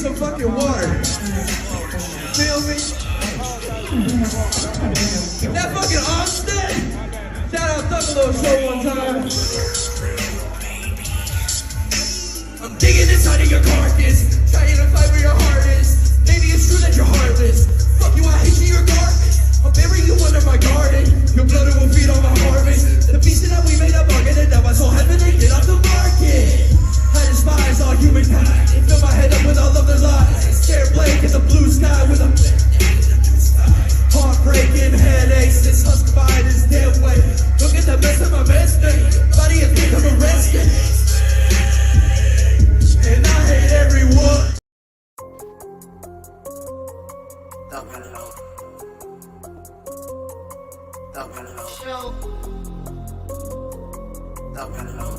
some fucking water. Feel me? That fucking Austin! Shout out Thuggalo show one time. I'm digging inside of your carcass, trying to fight where your heart is. Maybe it's true that you're heartless. Fuck you, I hate you, you're garbage. I'll bury you under my garden. Your blood will feed on my harvest. The pieces that we made up are gonna die. My soul has been taken off the market. I despise all humankind. Fill my head up with all of their lies. Stare blank in the blue sky with a heartbreaking headaches. This husk fight is dead weight. Look at the mess of my best day. Body has become arrested. And I hate everyone. Thuggalo. Thuggalo. Thuggalo.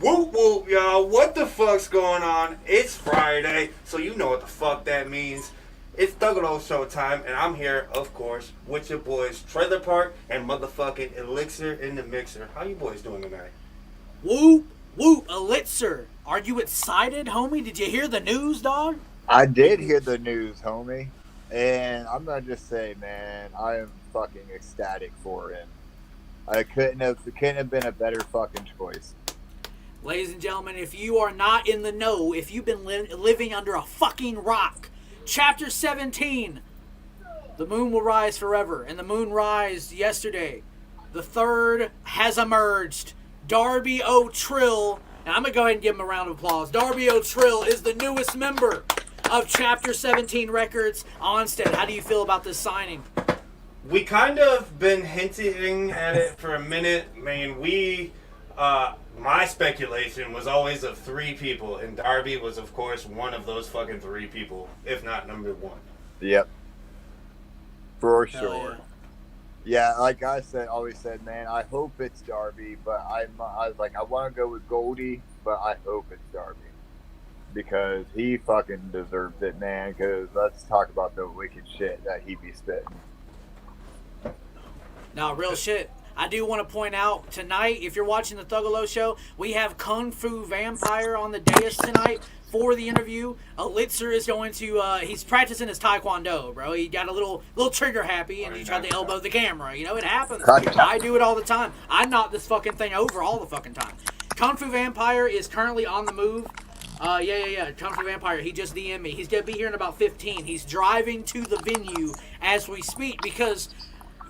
Whoop whoop, y'all. What the fuck's going on? It's Friday, so you know what the fuck that means. It's Thuggalo show time, and I'm here, of course, with your boys Trailer Park and motherfucking Elixir in the Mixer. How you boys doing tonight? Whoop, whoop, Elixir. Are you excited, homie? Did you hear the news, dog? I did hear the news, homie. And I'm going to just say, man, I am fucking ecstatic for him. It couldn't have been a better fucking choice. Ladies and gentlemen, if you are not in the know, if you've been living under a fucking rock, Chapter 17, the moon will rise forever. And the moon rised yesterday. The third has emerged. Darby Trill, and I'm going to go ahead and give him a round of applause. Darby Trill is the newest member of Chapter 17 Records. Onstead, how do you feel about this signing? We kind of been hinting at it for a minute. I mean, my speculation was always of 3 people, and Darby was, of course, one of those fucking 3 people, if not number 1. Yep. For Hell sure. Yeah, like I always said, man, I hope it's Darby, but I was like, I want to go with Goldie, but I hope it's Darby. Because he fucking deserves it, man, because let's talk about the wicked shit that he be spitting. No, real shit. I do want to point out tonight, if you're watching the Thuggalo show, we have Kung Fu Vampire on the dais tonight for the interview. Elixir is going to, he's practicing his Taekwondo, bro. He got a little trigger happy and he tried to elbow the camera. You know, it happens. I do it all the time. I knock this fucking thing over all the fucking time. Kung Fu Vampire is currently on the move. Yeah. Kung Fu Vampire, he just DM'd me. He's going to be here in about 15. He's driving to the venue as we speak because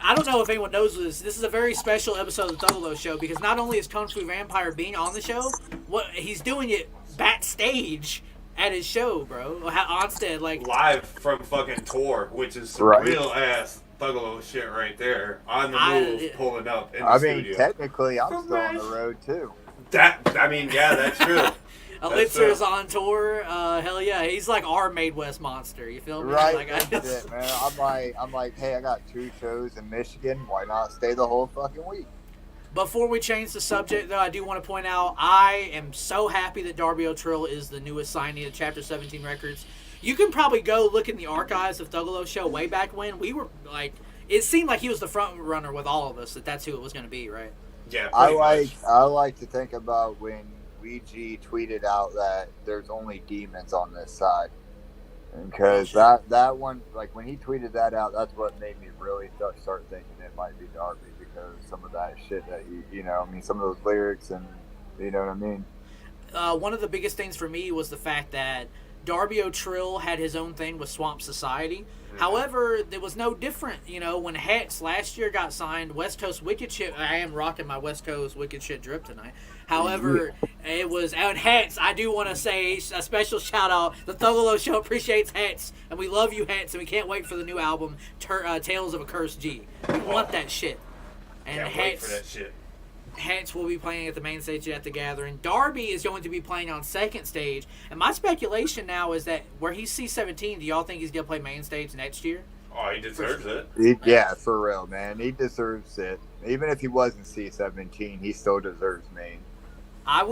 I don't know if anyone knows this. This is a very special episode of the Thuggalo show because not only is Kung Fu Vampire being on the show, he's doing it backstage at his show, bro. Onstead, like live from fucking tour, which is some real ass Thuggalo shit right there. On the move, pulling up in the studio. I mean, technically, I'm still on the road too. Yeah, that's true. Elixir is on tour. Hell yeah, he's like our Made West monster. You feel me? Right, like, that's it, man. I'm like, hey, I got 2 shows in Michigan. Why not stay the whole fucking week? Before we change the subject, though, I do want to point out I am so happy that Darby Trill is the newest signee of Chapter 17 Records. You can probably go look in the archives of Thuggalo show way back when. We were like, it seemed like he was the front runner with all of us. That's who it was going to be, right? Yeah. I like to think about when Ouija tweeted out that there's only demons on this side, because that one, like when he tweeted that out, that's what made me really start thinking it might be Darby, because some of that shit that some of those lyrics, and you know what I mean. One of the biggest things for me was the fact that Darby Trill had his own thing with Swamp Society. However, it was no different, when Hex last year got signed, West Coast Wicked Shit. I am rocking my West Coast Wicked Shit drip tonight. However, it was out Hex. I do want to say a special shout out. The Thuggalo show appreciates Hex, and we love you, Hex, and we can't wait for the new album, Tales of a Cursed G. We want that shit. And can't wait for that shit. Hex will be playing at the main stage at the Gathering. Darby is going to be playing on second stage. And my speculation now is that where he's C17, do y'all think he's going to play main stage next year? Oh, he deserves it. Yeah, for real, man. He deserves it. Even if he wasn't C17, he still deserves main. I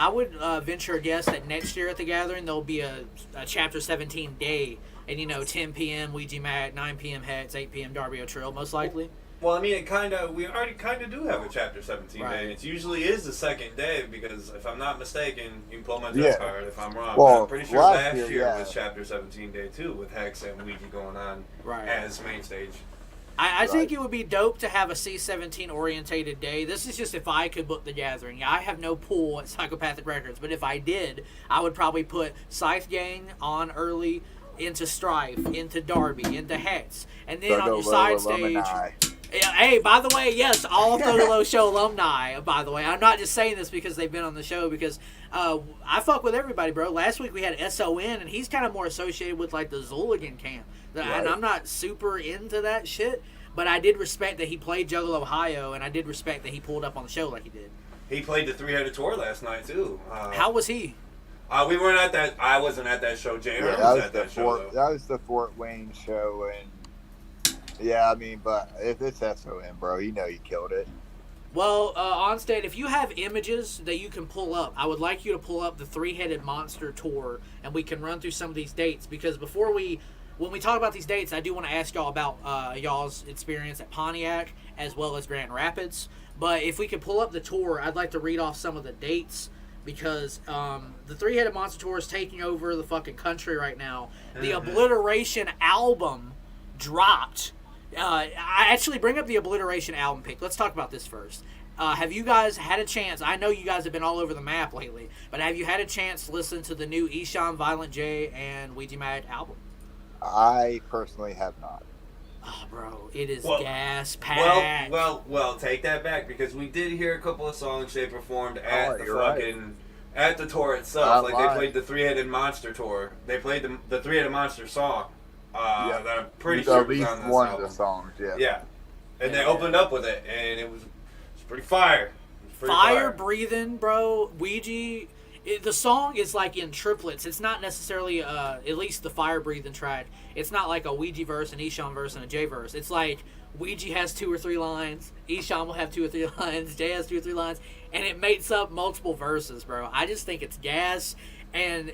would venture a guess that next year at the gathering there'll be a Chapter 17 day, and 10 p.m. Ouija Mac, 9 p.m. Hex, 8 p.m. Darby Trill, most likely. Well, I mean, we already kind of do have a Chapter 17 day. It usually is the second day because, if I'm not mistaken, you can pull my dress card if I'm wrong. Well, but I'm pretty sure last year was Chapter 17 day too, with Hex and Ouija going on as main stage. I think it would be dope to have a C-17 orientated day. This is just if I could book the gathering. I have no pull at Psychopathic Records, but if I did, I would probably put Scythe Gang on early, into Strife, into Darby, into Hex, and then on your side stage. Hey, by the way, yes, all Thuggalo show alumni, by the way. I'm not just saying this because they've been on the show, because I fuck with everybody, bro. Last week we had SON, and he's kind of more associated with, like, the Zooligan camp. And I'm not super into that shit, but I did respect that he played Juggalo Ohio, and I did respect that he pulled up on the show like he did. He played the three-headed tour last night, too. How was he? We weren't at that. I wasn't at that show. Jamer was at that show. That was the Fort Wayne show, and yeah, I mean, but if it's SON, bro, you killed it. Well, Onstate, if you have images that you can pull up, I would like you to pull up the Three-Headed Monster tour, and we can run through some of these dates, because when we talk about these dates, I do want to ask y'all about y'all's experience at Pontiac as well as Grand Rapids. But if we could pull up the tour, I'd like to read off some of the dates, because the Three-Headed Monster tour is taking over the fucking country right now. The Obliteration album dropped. I actually bring up the Obliteration album pick. Let's talk about this first. Have you guys had a chance? I know you guys have been all over the map lately, but have you had a chance to listen to the new Esham, Violent J, and Ouija Mad album? I personally have not. Oh, bro, it is gas packed. Well, take that back, because we did hear a couple of songs they performed at at the tour itself. They played the Three-Headed Monster tour. They played the Three-Headed Monster song. That I'm pretty sure was on this one album. of the songs. Yeah, and they opened up with it, and it was pretty fire. Fire breathing, bro. Ouija. The song is like in triplets. It's not necessarily, at least the fire breathing track, it's not like a Ouija verse, an Esham verse, and a J verse. It's like Ouija has 2 or 3 lines, Esham will have 2 or 3 lines, J has 2 or 3 lines, and it makes up multiple verses, bro. I just think it's gas, and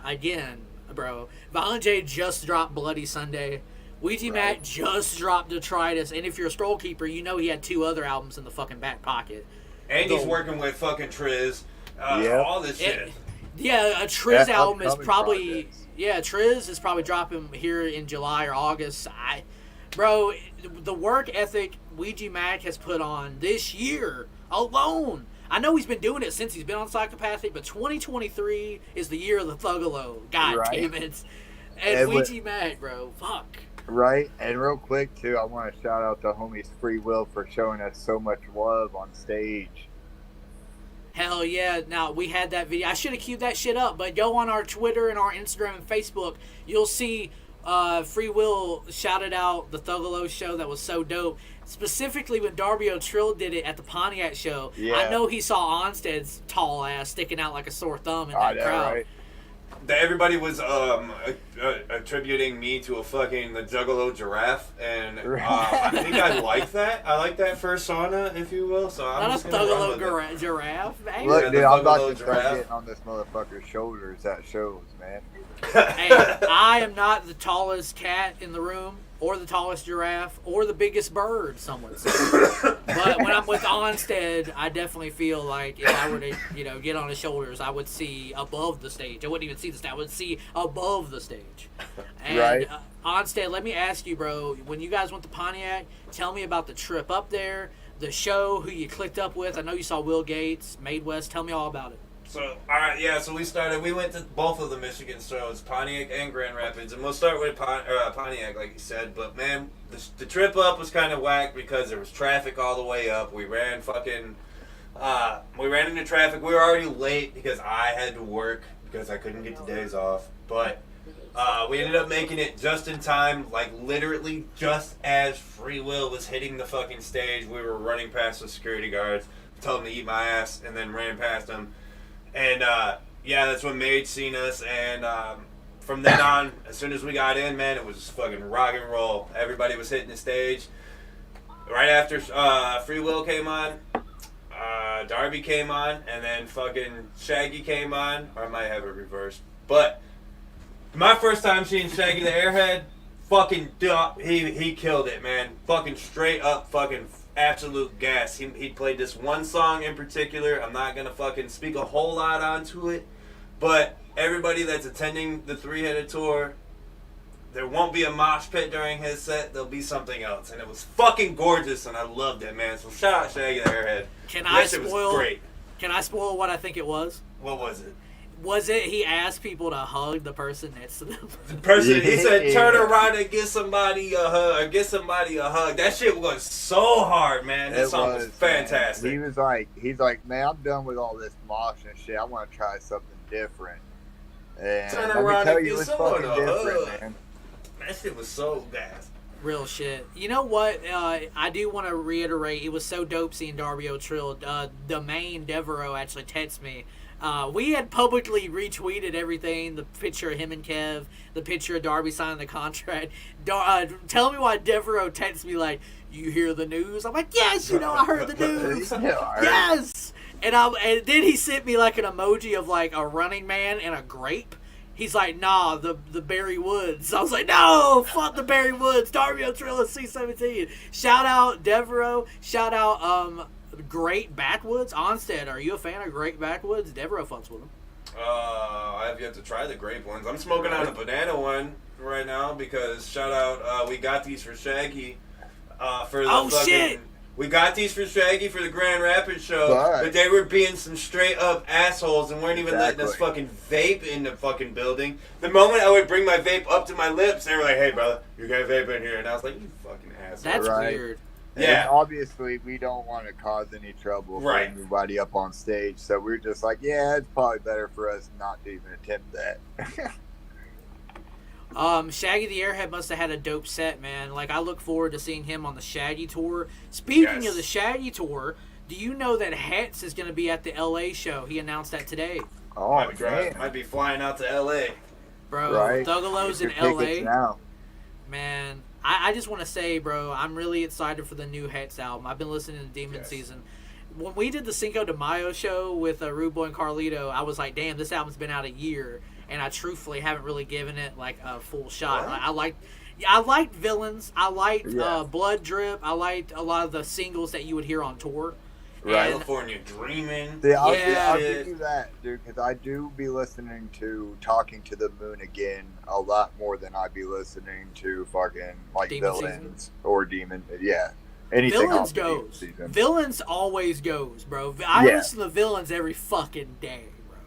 again, bro, Violent J just dropped Bloody Sunday. Ouija Matt just dropped Detritus, and if you're a Stroll Keeper, you know he had 2 other albums in the fucking back pocket. And he's working with fucking Triz. All this shit. A Triz album is probably Triz is probably dropping here in July or August. Bro, the work ethic Ouija Mac has put on this year alone. I know he's been doing it since he's been on Psychopathic, but 2023 is the year of the Thuggalo. God damn it. And Ouija Mac, bro. Fuck. Right, and real quick too, I want to shout out the homies Free Will for showing us so much love on stage. Hell yeah. Now, we had that video. I should have queued that shit up, but go on our Twitter and our Instagram and Facebook. You'll see Free Will shouted out the Thuggalo show. That was so dope. Specifically when Darby Trill did it at the Pontiac show. Yeah. I know he saw Onstead's tall ass sticking out like a sore thumb in that crowd. Right. Everybody was attributing me to the Juggalo giraffe, and I think I like that. I like that persona, if you will. So I'm not a Thuggalo giraffe. Hey. Look, dude, I'm about to start getting on this motherfucker's shoulders at shows, man. Hey, I am not the tallest cat in the room, or the tallest giraffe, or the biggest bird, some would say. But when I'm with Onstead, I definitely feel like if I were to, get on his shoulders, I would see above the stage. I wouldn't even see the stage. I would see above the stage. And Onstead, let me ask you, bro, when you guys went to Pontiac, tell me about the trip up there, the show, who you clicked up with. I know you saw Will Gates, Made West. Tell me all about it. So, so we went to both of the Michigan shows, Pontiac and Grand Rapids, and we'll start with Pontiac, like you said, but man, the trip up was kind of whack because there was traffic all the way up. We ran into traffic. We were already late because I had to work because I couldn't get the days off, but we ended up making it just in time, like literally just as Free Will was hitting the fucking stage. We were running past the security guards, told them to eat my ass, and then ran past them. And, that's when Mage seen us, and from then on, as soon as we got in, man, it was just fucking rock and roll. Everybody was hitting the stage. Right after Free Will came on, Darby came on, and then fucking Shaggy came on, or I might have it reversed. But my first time seeing Shaggy the Airhead, fucking he killed it, man. Fucking straight up fucking absolute gas. He played this one song in particular. I'm not gonna fucking speak a whole lot onto it, but everybody that's attending the Three-Headed Tour, there won't be a mosh pit during his set. There'll be something else, and it was fucking gorgeous, and I loved it, man. So shout out Shaggy the Airhead. That shit was great. Can I spoil what I think it was? What was it? Was it he asked people to hug the person next to them? The person, he said, turn around and give somebody a hug, or give somebody a hug. That shit was so hard, man. That song was fantastic. Man. He's like, man, I'm done with all this mosh and shit. I want to try something different. And turn around and give someone a hug. Man. That shit was so gas. Real shit. You know what? I do want to reiterate, it was so dope seeing Darby Trill. The main Devereaux actually texted me. We had publicly retweeted everything, the picture of him and Kev, the picture of Darby signing the contract. Tell me why Devereaux texts me like, you hear the news? I'm like, yes, I heard the news. Yes! And then he sent me like an emoji of like a running man and a grape. He's like, nah, the Barry Woods. I was like, no, fuck the Barry Woods. Darby Trill is C-17. Shout out Devereaux. Shout out Great Backwoods. Onstead, are you a fan of Great Backwoods? Devereaux fucks with them. I have yet to try the grape ones. I'm smoking on a banana one right now because shout out, we got these for Shaggy. For the shit! We got these for Shaggy for the Grand Rapids show, but they were being some straight up assholes and weren't even letting us fucking vape in the fucking building. The moment I would bring my vape up to my lips, they were like, hey brother, you got vape in here. And I was like, you fucking asshole. That's weird. Yeah. And obviously, we don't want to cause any trouble for anybody up on stage, so we're just like, yeah, it's probably better for us not to even attempt that. Shaggy the Airhead must have had a dope set, man. Like, I look forward to seeing him on the Shaggy tour. Speaking of the Shaggy tour, do you know that Hetz is going to be at the LA show? He announced that today. Oh, might be flying out to LA. Bro, Thuggalo's in LA. Now. Man, I just want to say, bro, I'm really excited for the new Hetz album. I've been listening to Demon Season. When we did the Cinco de Mayo show with Rude Boy and Carlito, I was like, damn, this album's been out a year. And I truthfully haven't really given it like a full shot. I liked Villains. I liked Blood Drip. I liked a lot of the singles that you would hear on tour. Right. California Dreamin'. I'll give you that, dude, because I do be listening to Talking to the Moon Again a lot more than I'd be listening to fucking like Demon Villains Season. Or Demon. Yeah. Anything Villains goes. Villains always goes, bro. I listen to Villains every fucking day, bro.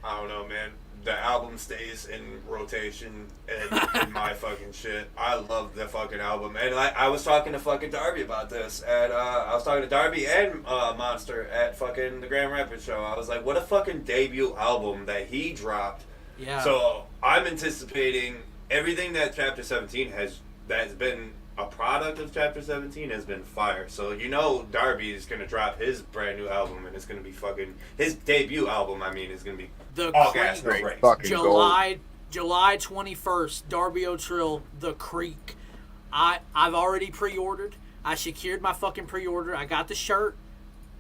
I don't know, man. The album stays in rotation in my fucking shit. I love the fucking album. And I was talking to fucking Darby about this. I was talking to Darby and Monster at fucking the Grand Rapids show. I was like, what a fucking debut album that he dropped. Yeah. So I'm anticipating everything that Chapter 17 that's been a product of Chapter 17 has been fire. So Darby is going to drop his brand new album, and it's going to be fucking his debut album. I mean, it's going to be all gas, no brakes. July 21st, Darby Trill, The Creek. I've already pre-ordered. I secured my fucking pre-order. I got the shirt.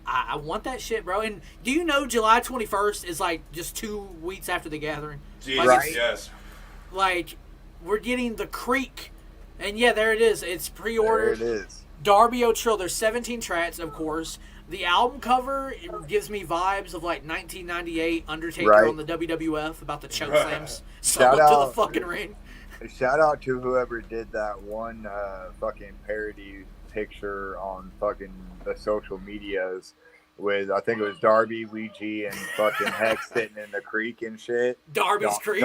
I want that shit, bro. And do you know July 21st is like just 2 weeks after the gathering? Jesus, like, yes. Like, we're getting The Creek. And yeah, there it is. It's pre-ordered. There it is. Darby Trill. There's 17 tracks, of course. The album cover gives me vibes of like 1998 Undertaker on the WWF about the choke slams. Someone to the fucking ring. Shout out to whoever did that one fucking parody picture on fucking the social medias with, I think it was Darby, Ouija, and fucking Hex sitting in the creek and shit. Darby's Creek?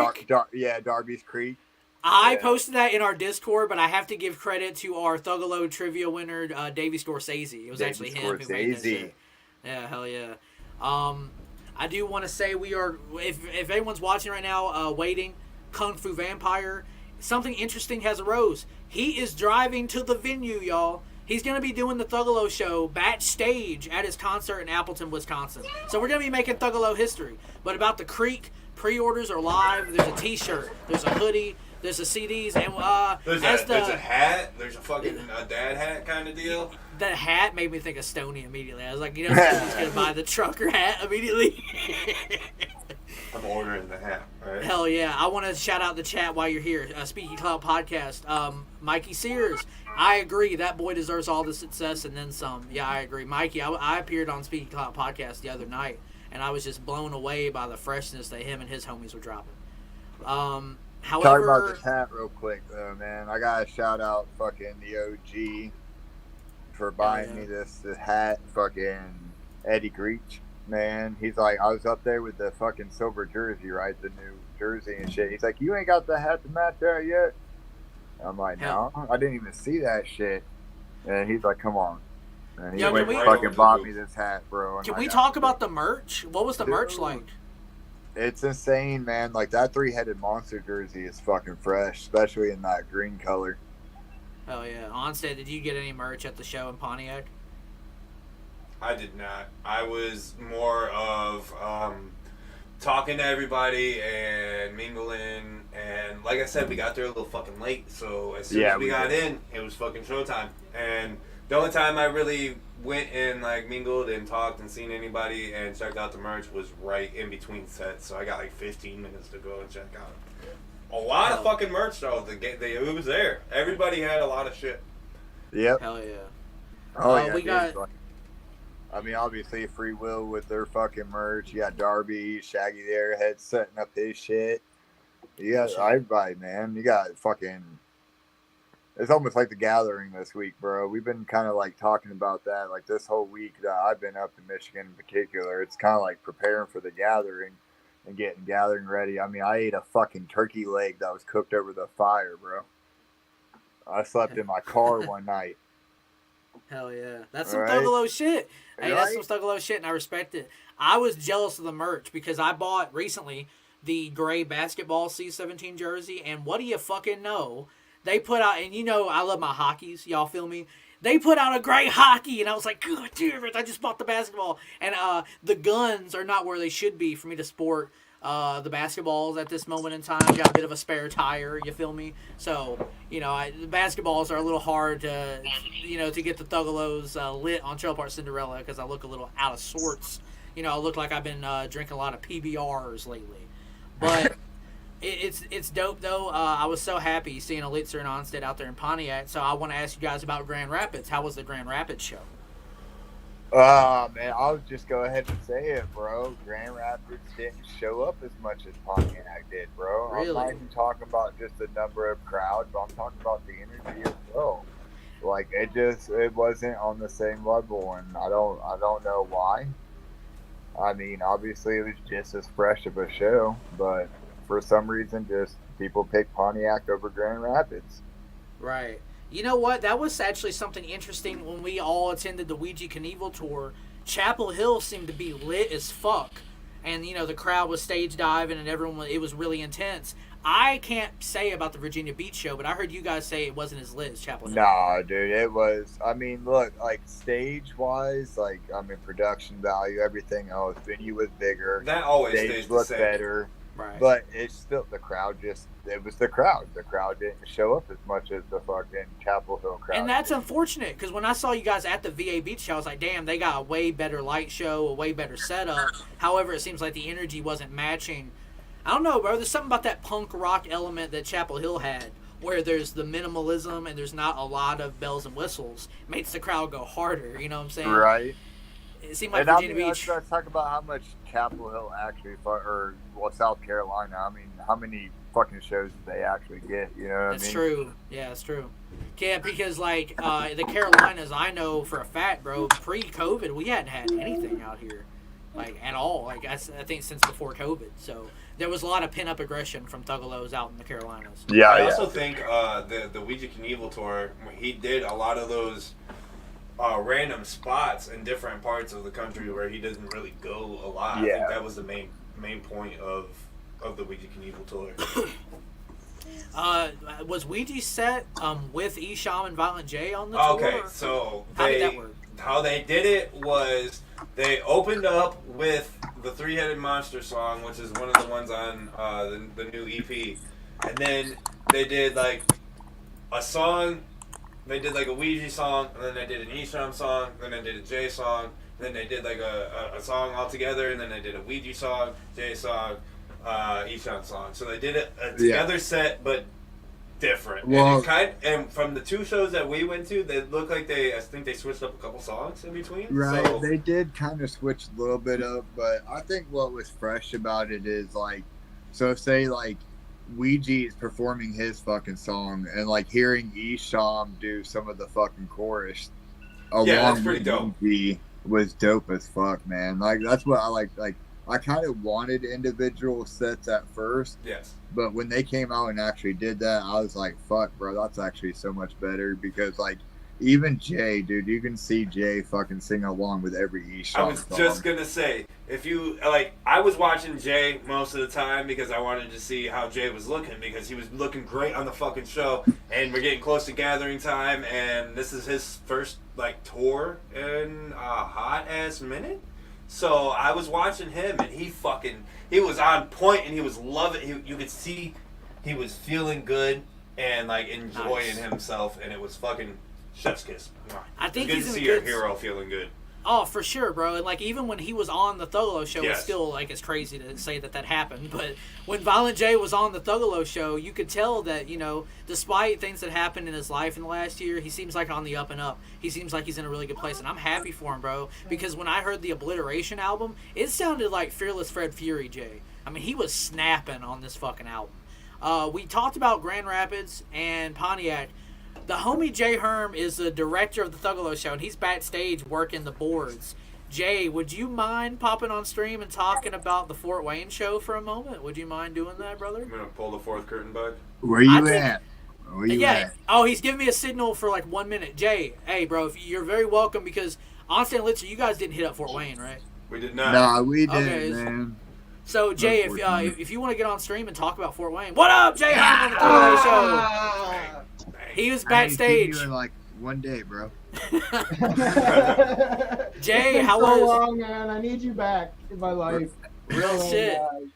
Darby's Creek. I posted that in our Discord, but I have to give credit to our Thuggalo trivia winner, Davey Scorsese. It was actually him who made that shit. Yeah, hell yeah. I do want to say we are, if anyone's watching right now, waiting, Kung Fu Vampire, something interesting has arose. He is driving to the venue, y'all. He's going to be doing the Thuggalo show backstage at his concert in Appleton, Wisconsin. So we're going to be making Thuggalo history. But about the Creek, pre-orders are live. There's a t-shirt. There's a hoodie. There's the CDs, and There's a hat. There's a fucking dad hat kind of deal. The hat made me think of Stoney immediately. I was like, Stoney's gonna buy the trucker hat immediately. I'm ordering the hat, right? Hell yeah. I want to shout out the chat while you're here. Speaking Cloud Podcast. Mikey Sears. I agree. That boy deserves all the success and then some. Yeah, I agree. Mikey, I appeared on Speaking Cloud Podcast the other night, and I was just blown away by the freshness that him and his homies were dropping. However, talk about the hat real quick, though, man. I got to shout out fucking the OG for buying me this hat. Fucking Eddie Greach. Man, he's like, I was up there with the fucking silver jersey, right? The new jersey and shit. He's like, you ain't got the hat to match that yet? I'm like, no, I didn't even see that shit. And he's like, come on. And he went and fucking bought me this hat, bro. And can we talk about the merch? What was the merch like? It's insane, man. Like, that three-headed monster jersey is fucking fresh, especially in that green color. Oh, yeah. Onstead, did you get any merch at the show in Pontiac? I did not. I was more of talking to everybody and mingling. And like I said, we got there a little fucking late. So as soon as we got in, it was fucking showtime. And the only time I really went and like mingled and talked and seen anybody and checked out the merch was right in between sets. So I got like 15 minutes to go and check out. A lot of fucking merch though. It was there. Everybody had a lot of shit. Yep. Hell yeah. Oh yeah. We got. I mean, obviously, Free Will with their fucking merch. You got Darby, Shaggy the Airhead setting up his shit. You got everybody, man. You got fucking. It's almost like the gathering this week, bro. We've been kind of like talking about that, like this whole week that I've been up in Michigan in particular. It's kind of like preparing for the gathering and getting gathering ready. I mean, I ate a fucking turkey leg that was cooked over the fire, bro. I slept in my car one night. Hell yeah. That's some Thuggalo shit. Hey, that's some Thuggalo shit, and I respect it. I was jealous of the merch because I bought recently the gray basketball C17 jersey, and what do you fucking know? They put out, and you know I love my hockeys, y'all feel me? They put out a gray hockey, and I was like, God damn it, I just bought the basketball. And the guns are not where they should be for me to sport the basketballs at this moment in time. Got a bit of a spare tire, you feel me? So, the basketballs are a little hard to, to get the Thuggalos lit on Trail Park Cinderella because I look a little out of sorts. I look like I've been drinking a lot of PBRs lately. But it's dope, though. I was so happy seeing Elitzer and Onstead out there in Pontiac. So I want to ask you guys about Grand Rapids. How was the Grand Rapids show? Man, I'll just go ahead and say it, bro. Grand Rapids didn't show up as much as Pontiac did, bro. Really? I'm not even talking about just the number of crowd, but I'm talking about the energy as well. Like, it wasn't on the same level, and I don't know why. I mean, obviously it was just as fresh of a show, but for some reason, just people picked Pontiac over Grand Rapids. Right. You know what? That was actually something interesting when we all attended the Ouija Knievel tour. Chapel Hill seemed to be lit as fuck. And, the crowd was stage diving and it was really intense. I can't say about the Virginia Beach show, but I heard you guys say it wasn't as lit as Chapel Hill. Nah, dude, it was. I mean, look, like stage-wise, production value, everything else. Venue was bigger. That always stage stays the looked same. better. Right. But it's still it was the crowd. The crowd didn't show up as much as the fucking Chapel Hill crowd. And that's unfortunate because when I saw you guys at the VA Beach show, I was like, damn, they got a way better light show, a way better setup. However, it seems like the energy wasn't matching. I don't know, bro. There's something about that punk rock element that Chapel Hill had where there's the minimalism and there's not a lot of bells and whistles. It makes the crowd go harder, you know what I'm saying? Right. It seemed like Virginia Beach. Let's talk about how much Chapel Hill actually, South Carolina. I mean, how many fucking shows did they actually get? You know what I mean? That's true. Yeah, it's true. Yeah, because the Carolinas, I know for a fact, bro. Pre-COVID, we hadn't had anything out here, at all. I think since before COVID. So there was a lot of pent-up aggression from Thuggalos out in the Carolinas. Yeah, I also think the Ouija Knievel tour, he did a lot of those random spots in different parts of the country where he doesn't really go a lot. Yeah. I think that was the main point of the Ouija Knievel tour. Was Ouija set with Esham and Violent J on the tour? Okay, so how did that work? How they did it was they opened up with the Three-Headed Monster song, which is one of the ones on the new EP, and then they did like a song. They did like a Ouija song, and then they did an Esham song, then they did a Jay song, then they did like a song all together, and then they did a Ouija song, Jay song, Esham song. So they did a together set, but different. Well, And from the 2 shows that we went to, they look like I think they switched up a couple songs in between. right, So, they did kind of switch a little bit up, but I think what was fresh about it is like, so say like Ouija is performing his fucking song, and like hearing Esham do some of the fucking chorus along that's pretty with dope. Ouija was dope as fuck, man. Like that's what I like. Like I kind of wanted individual sets at first, yes. but when they came out and actually did that, I was like, fuck, bro, that's actually so much better because like even Jay, dude, you can see Jay fucking sing along with every Esham I was song. just gonna say, if you like, I was watching Jay most of the time because I wanted to see how Jay was looking because he was looking great on the fucking show, and we're getting close to gathering time, and this is his first like tour in a hot ass minute. So I was watching him, and he was on point, and he was loving. You could see he was feeling good and like enjoying himself, and it was fucking chef's kiss. I think it's good he's to in see a your good hero feeling good. Oh, for sure, bro. And like even when he was on the Thuggalo show, Yes. it's still like it's crazy to say that happened. But when Violent J was on the Thuggalo show, you could tell that despite things that happened in his life in the last year, he seems like on the up and up. He seems like he's in a really good place, and I'm happy for him, bro. Because when I heard the Obliteration album, it sounded like Fearless Fred Fury J. I mean, he was snapping on this fucking album. We talked about Grand Rapids and Pontiac. The homie Jay Herm is the director of the Thuggalo show, and he's backstage working the boards. Jay, would you mind popping on stream and talking about the Fort Wayne show for a moment? Would you mind doing that, brother? I'm gonna pull the 4th curtain back. Where you at? Where you at? Oh, he's giving me a signal for like 1 minute. Jay, hey, bro, you're very welcome because Onstan and Litzer, you guys didn't hit up Fort Wayne, right? We did not. Nah, we did, Okay, man. So, Jay, Unfortunately. if you want to get on stream and talk about Fort Wayne, what up, Jay Herm on the Thuggalo show? He was I ain't seen backstage. you in like one day, bro. Jay, It's how been so was long, man. I need you back in my life. real Oh, shit? God.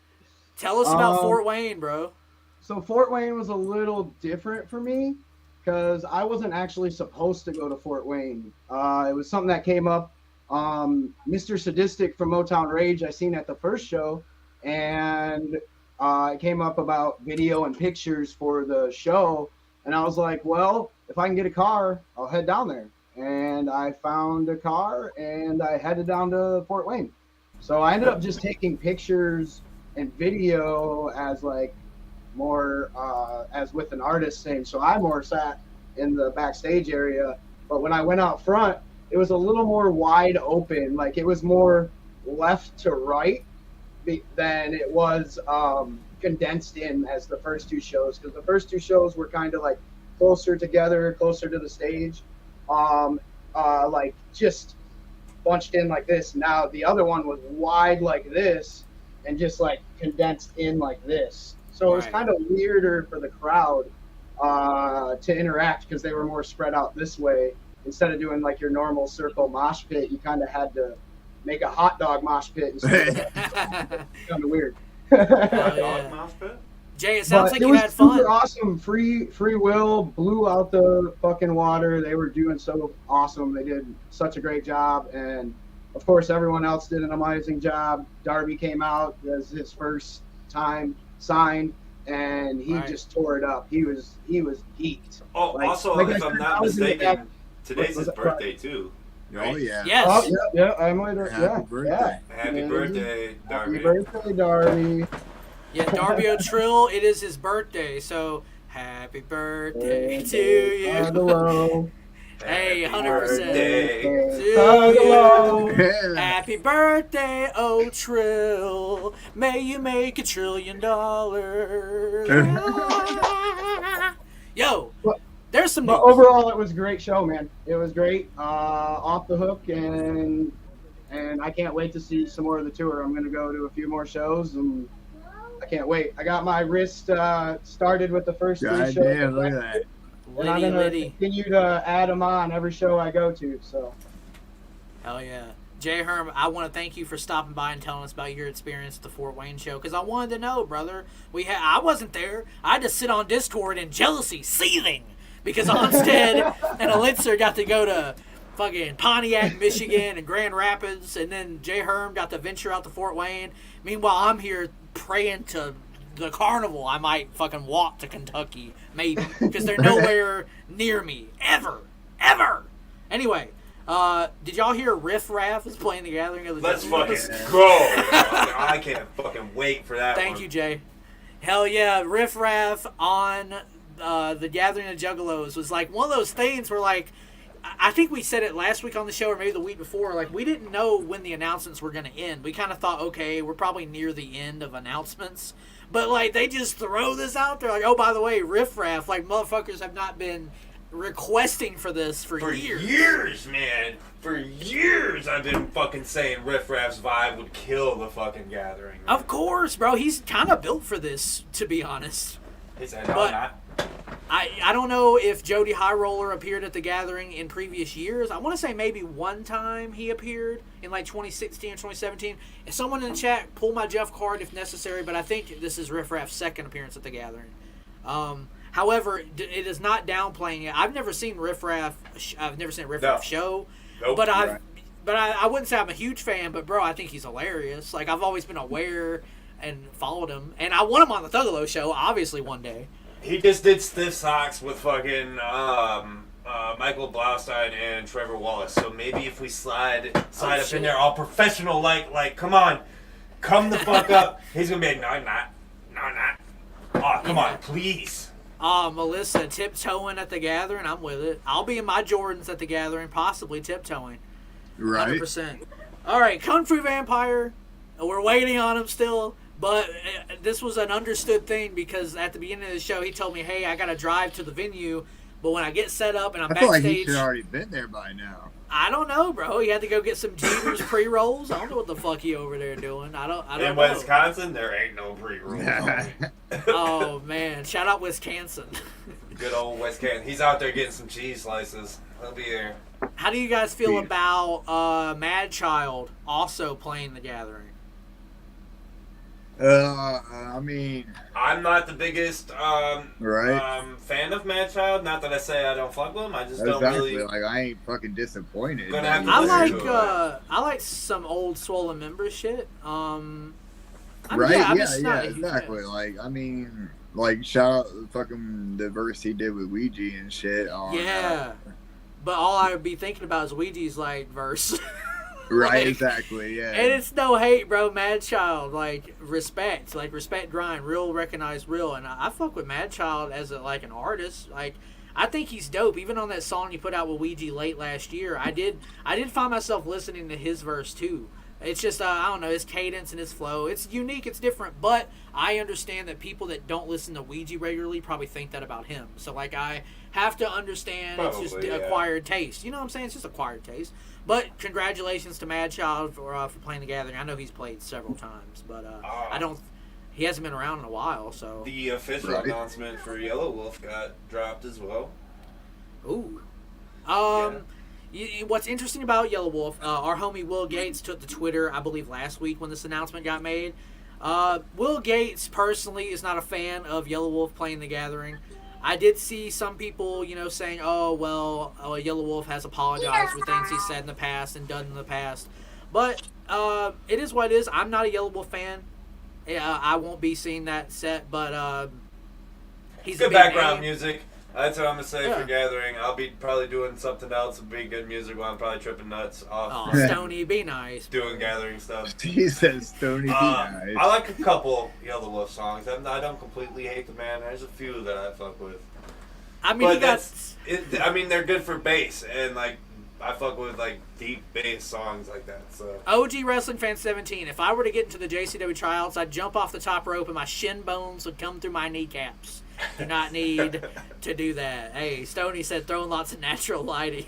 Tell us about Um, Fort Wayne, bro. So Fort Wayne was a little different for me because I wasn't actually supposed to go to Fort Wayne. It was something that came up. Mr. Sadistic from Motown Rage I seen at the first show, and it came up about video and pictures for the show, and I was like, well, if I can get a car, I'll head down there. And I found a car, and I headed down to Fort Wayne. So I ended up just taking pictures and video as like more as with an artist thing. So I more sat in the backstage area, but when I went out front, it was a little more wide open. Like it was more left to right than it was condensed in as the first 2 shows. Because the first 2 shows were kind of like closer together, closer to the stage, like just bunched in like this. Now the other one was wide like this and just like condensed in like this. So it was Right. kind of weirder for the crowd to interact because they were more spread out this way. Instead of doing like your normal circle mosh pit, you kind of had to make a hot dog mosh pit. Instead. Kind of weird. Yeah. Mouse pit? Jay, it sounds But like it you was had fun. super awesome. Free will blew out the fucking water. They were doing so awesome. They did such a great job, and of course everyone else did an amazing job. Darby came out as his first time signed, and he Right. just tore it up. He was geeked. Oh, Like- also, like I if I'm said, not I was in the mistaken, back- today's was his it birthday too. Oh yeah. Yes. Oh yeah, I might have. Happy Yeah, birthday. yeah. Happy Yeah. birthday, Happy Darby. birthday, Darby. Yeah, Darby Trill, it is his birthday, so happy birthday to you. Juggalo. Hey, Happy 100%. birthday. To Juggalo. you. Happy birthday, oh Trill. May you make $1 trillion. Yo, there's some But news. overall, it was a great show, man. It was great, off the hook, and I can't wait to see some more of the tour. I'm gonna go to a few more shows, and I can't wait. I got my wrist started with the first 3 God shows, damn, look at that. and I'm Liddy, gonna Liddy. continue to add them on every show I go to. So Hell yeah. Jay Herm, I want to thank you for stopping by and telling us about your experience at the Fort Wayne show, because I wanted to know, brother. I wasn't there. I had to sit on Discord in jealousy, seething, because Onstead and Elitzer got to go to fucking Pontiac, Michigan, and Grand Rapids, and then Jay Herm got to venture out to Fort Wayne. Meanwhile, I'm here praying to the carnival. I might fucking walk to Kentucky, maybe, because they're nowhere near me, ever. Anyway. Did y'all hear Riff Raff is playing the Gathering of the Let's Juggalos? fucking go. I can't fucking wait for that Thank one. you, Jay. Hell yeah, Riff Raff on the Gathering of Juggalos was like one of those things where, like, I think we said it last week on the show or maybe the week before, like, we didn't know when the announcements were going to end. We kind of thought, okay, we're probably near the end of announcements. But, like, they just throw this out there, like, oh, by the way, Riff Raff, like, motherfuckers have not been requesting for this for years. For years, man. For years I've been fucking saying Riff Raff's vibe would kill the fucking Gathering. Man. Of course, bro. He's kind of built for this, to be honest. He said, no, But- not. I don't know if Jody High Roller appeared at the Gathering in previous years. I want to say maybe one time he appeared in like 2016 or 2017. If someone in the chat, pull my Jeff card if necessary, but I think this is Riff Raff's second appearance at the Gathering. However, it is not downplaying it. I've never seen Riff Raff. I've never seen a Riff Raff show, Nope. but I wouldn't say I'm a huge fan. But bro, I think he's hilarious. Like, I've always been aware and followed him, and I want him on the Thuggalo show, obviously one day. He just did stiff socks with fucking Michael Blaustein and Trevor Wallace. So maybe if we slide up shit. in there all professional, like, come on, come the fuck up. He's gonna be like, no, I'm not. Oh, come on, please. Melissa, tiptoeing at the Gathering, I'm with it. I'll be in my Jordans at the Gathering, possibly tiptoeing. Right. 100%. All right, Kung Fu Vampire. We're waiting on him still, but this was an understood thing because at the beginning of the show, he told me, hey, I got to drive to the venue, but when I get set up and I'm I feel like he backstage, should have already been there by now. I don't know, bro. He had to go get some Jeter's pre-rolls. I don't know what the fuck he over there doing. I don't In know. Wisconsin, there ain't no pre-rolls. Oh, man. Shout out Wisconsin. Good old Wisconsin. He's out there getting some cheese slices. He'll be there. How do you guys feel about Mad Child also playing the Gathering? I mean, I'm not the biggest right? fan of Mad Child. Not that I say I don't fuck with him. I just don't Exactly. really. Like, I ain't fucking disappointed. Gonna have to I listen like to I like some old Swollen Member shit. I mean, Right? I'm Yeah, just not a huge exactly. fan. Like, I mean, like, shout out fucking the verse he did with Ouija and shit. On, Yeah, but all I would be thinking about is Ouija's like verse. right, Like, exactly, yeah. And it's no hate, bro. Mad Child, like respect grind, real recognize real, and I fuck with Mad Child as an artist. Like, I think he's dope. Even on that song he put out with Ouija late last year, I did find myself listening to his verse too. It's just I don't know, his cadence and his flow. It's unique, it's different, but I understand that people that don't listen to Ouija regularly probably think that about him. So like I have to understand it's just Probably, yeah. acquired taste. You know what I'm saying? It's just acquired taste. But congratulations to Mad Child for playing the Gathering. I know he's played several times, but he hasn't been around in a while. So The official Right. announcement for Yellow Wolf got dropped as well. ooh, what's interesting about Yellow Wolf? Our homie Will Gates took to Twitter, I believe, last week when this announcement got made. Will Gates personally is not a fan of Yellow Wolf playing the Gathering. I did see some people, saying, "Oh, well, Yellow Wolf has apologized for things he said in the past and done in the past." But it is what it is. I'm not a Yellow Wolf fan. I won't be seeing that set, but he's a Good big background name. music. That's what I'm gonna say Yeah. for Gathering. I'll be probably doing something else. It'll be good music while I'm probably tripping nuts off Oh, Stoney, be nice. doing Gathering stuff. He says Stony be nice. I like a couple Yellow Wolf songs. I don't completely hate the man. There's a few that I fuck with. I mean, But he got. I mean, they're good for bass, and like I fuck with like deep bass songs like that. So OG Wrestling Fan 17. If I were to get into the JCW tryouts, I'd jump off the top rope and my shin bones would come through my kneecaps. Do not need to do that. Hey, Stoney said throwing lots of natural lighting.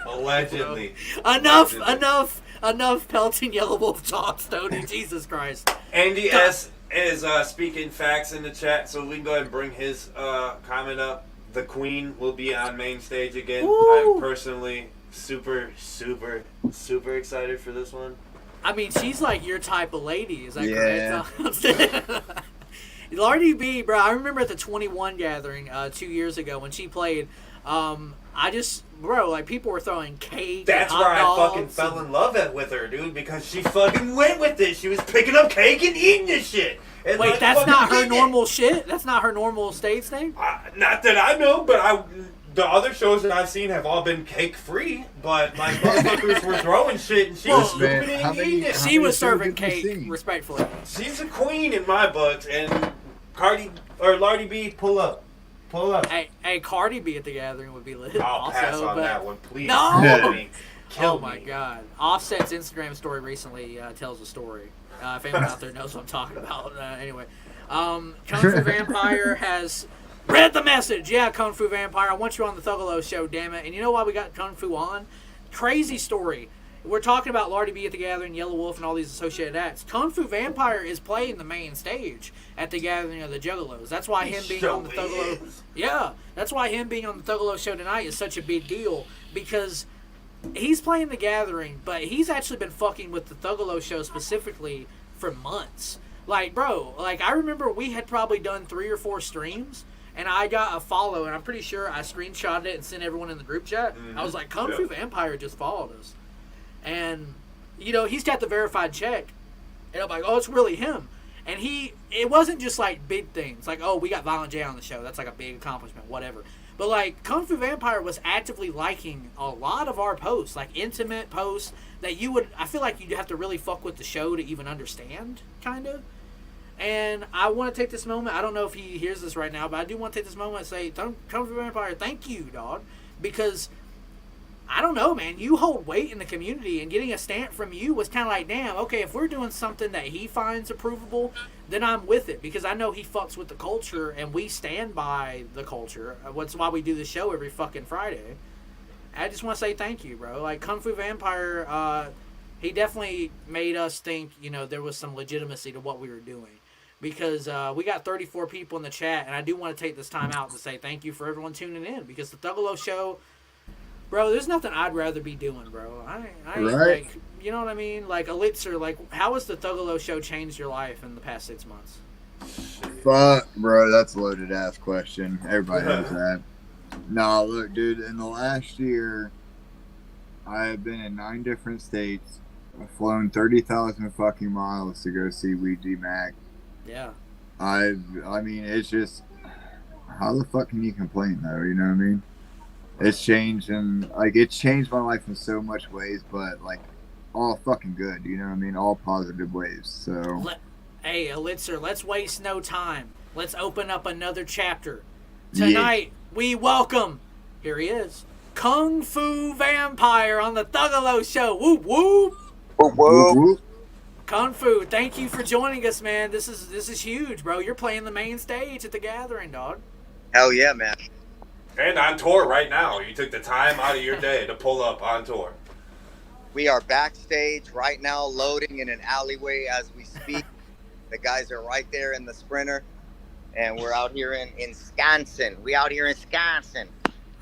allegedly, Enough pelting Yellow Wolf talk, Stoney. Jesus Christ. Andy S is speaking facts in the chat, so we can go ahead and bring his comment up. The Queen will be on main stage again. Woo! I'm personally super, super, super excited for this one. I mean, she's like your type of lady. Is that Yeah. correct? Lardy B, bro. I remember at the 21 gathering 2 years ago when she played. Like people were throwing cake. That's and where hot I fucking dogs fell in love with her, dude, because she fucking went with it. She was picking up cake and eating this shit. And Wait, like, that's fucking not her eating it. normal shit? That's not her normal stage thing? Not that I know, but the other shows that I've seen have all been cake free, but like motherfuckers were throwing shit and she was Well, scooping it how and many- eating it. how She many was shows serving did you cake, see? respectfully. She's a queen in my books, and Lardy B, pull up. Hey, Cardi B at the gathering would be lit. I'll also, pass on but- that one, please. No! Kill me. Kill Oh my me. god. Offset's Instagram story recently tells a story. If anyone out there knows what I'm talking about. Anyway. Kung Fu Vampire has read the message. Yeah, Kung Fu Vampire. I want you on the Thuggalo show, damn it. And you know why we got Kung Fu on? Crazy story. We're talking about Lardy B at the Gathering, Yellow Wolf, and all these associated acts. Kung Fu Vampire is playing the main stage at the Gathering of the Juggalos. That's why him being on the Thuggalo... Yeah, that's why him being on the Thuggalo show tonight is such a big deal, because he's playing the Gathering, but he's actually been fucking with the Thuggalo show specifically for months. Like, bro, I remember we had probably done 3 or 4 streams, and I got a follow, and I'm pretty sure I screenshotted it and sent everyone in the group chat. I was like, Kung Fu Vampire just followed us. And, he's got the verified check, and I'm like, oh, it's really him. And it wasn't just like big things, like, oh, we got Violent J on the show, that's like a big accomplishment, whatever. But like, Kung Fu Vampire was actively liking a lot of our posts, like intimate posts that I feel like you'd have to really fuck with the show to even understand, kind of. And I want to take this moment, I don't know if he hears this right now, but I do want to take this moment and say, Kung Fu Vampire, thank you, dog. Because, I don't know, man, you hold weight in the community, and getting a stamp from you was kind of like, damn, okay, if we're doing something that he finds approvable, then I'm with it, because I know he fucks with the culture, and we stand by the culture. That's why we do the show every fucking Friday. I just want to say thank you, bro. Like, Kung Fu Vampire, he definitely made us think, there was some legitimacy to what we were doing. Because we got 34 people in the chat, and I do want to take this time out to say thank you for everyone tuning in, because the Thuggalo show... Bro, there's nothing I'd rather be doing, bro. I ain't Right. like, you know what I mean? Like, Elixir, like, how has the Thuggalo show changed your life in the past 6 months? Fuck, bro, that's a loaded ass question. Everybody knows that. No, look, dude, in the last year, I have been in 9 different states. I've flown 30,000 fucking miles to go see Ouija Mac. Yeah. I mean, it's just, how the fuck can you complain, though? You know what I mean? It's changed, and it's changed my life in so much ways, but all fucking good, you know what I mean? All positive ways. So Hey, Elixir, let's waste no time. Let's open up another chapter. Tonight, we welcome, here he is, Kung Fu Vampire on the Thuggalo show. Whoop whoop. Whoop, whoop. Kung Fu, thank you for joining us, man. This is huge, bro. You're playing the main stage at the Gathering, dog. Hell yeah, man. And on tour right now. You took the time out of your day to pull up on tour. We are backstage right now, loading in an alleyway as we speak. The guys are right there in the Sprinter, and we're out here in Wisconsin. We out here in Wisconsin.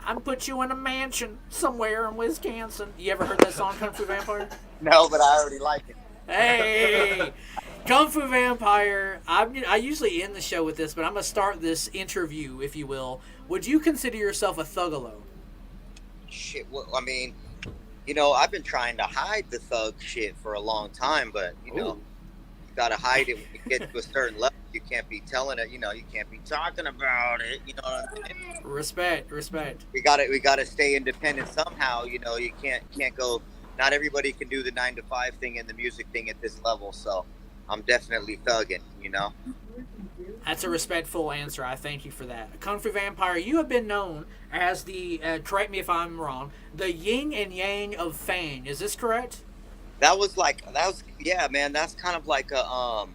I'm put you in a mansion somewhere in Wisconsin. You ever heard that song, Kung Fu Vampire? No, but I already like it. Hey, Kung Fu Vampire. I usually end the show with this, but I'm gonna start this interview, if you will. Would you consider yourself a Thuggalo? Shit, well, I mean, I've been trying to hide the thug shit for a long time, but you gotta hide it when you get to a certain level. You can't be telling it. You can't be talking about it. You know what I mean? Respect. We gotta stay independent somehow. You can't go. Not everybody can do the 9-to-5 thing and the music thing at this level. So I'm definitely thugging. That's a respectful answer. I thank you for that. Kung Fu Vampire, you have been known as the, correct me if I'm wrong, the yin and yang of Fang. Is this correct? Yeah, man. That's kind of like a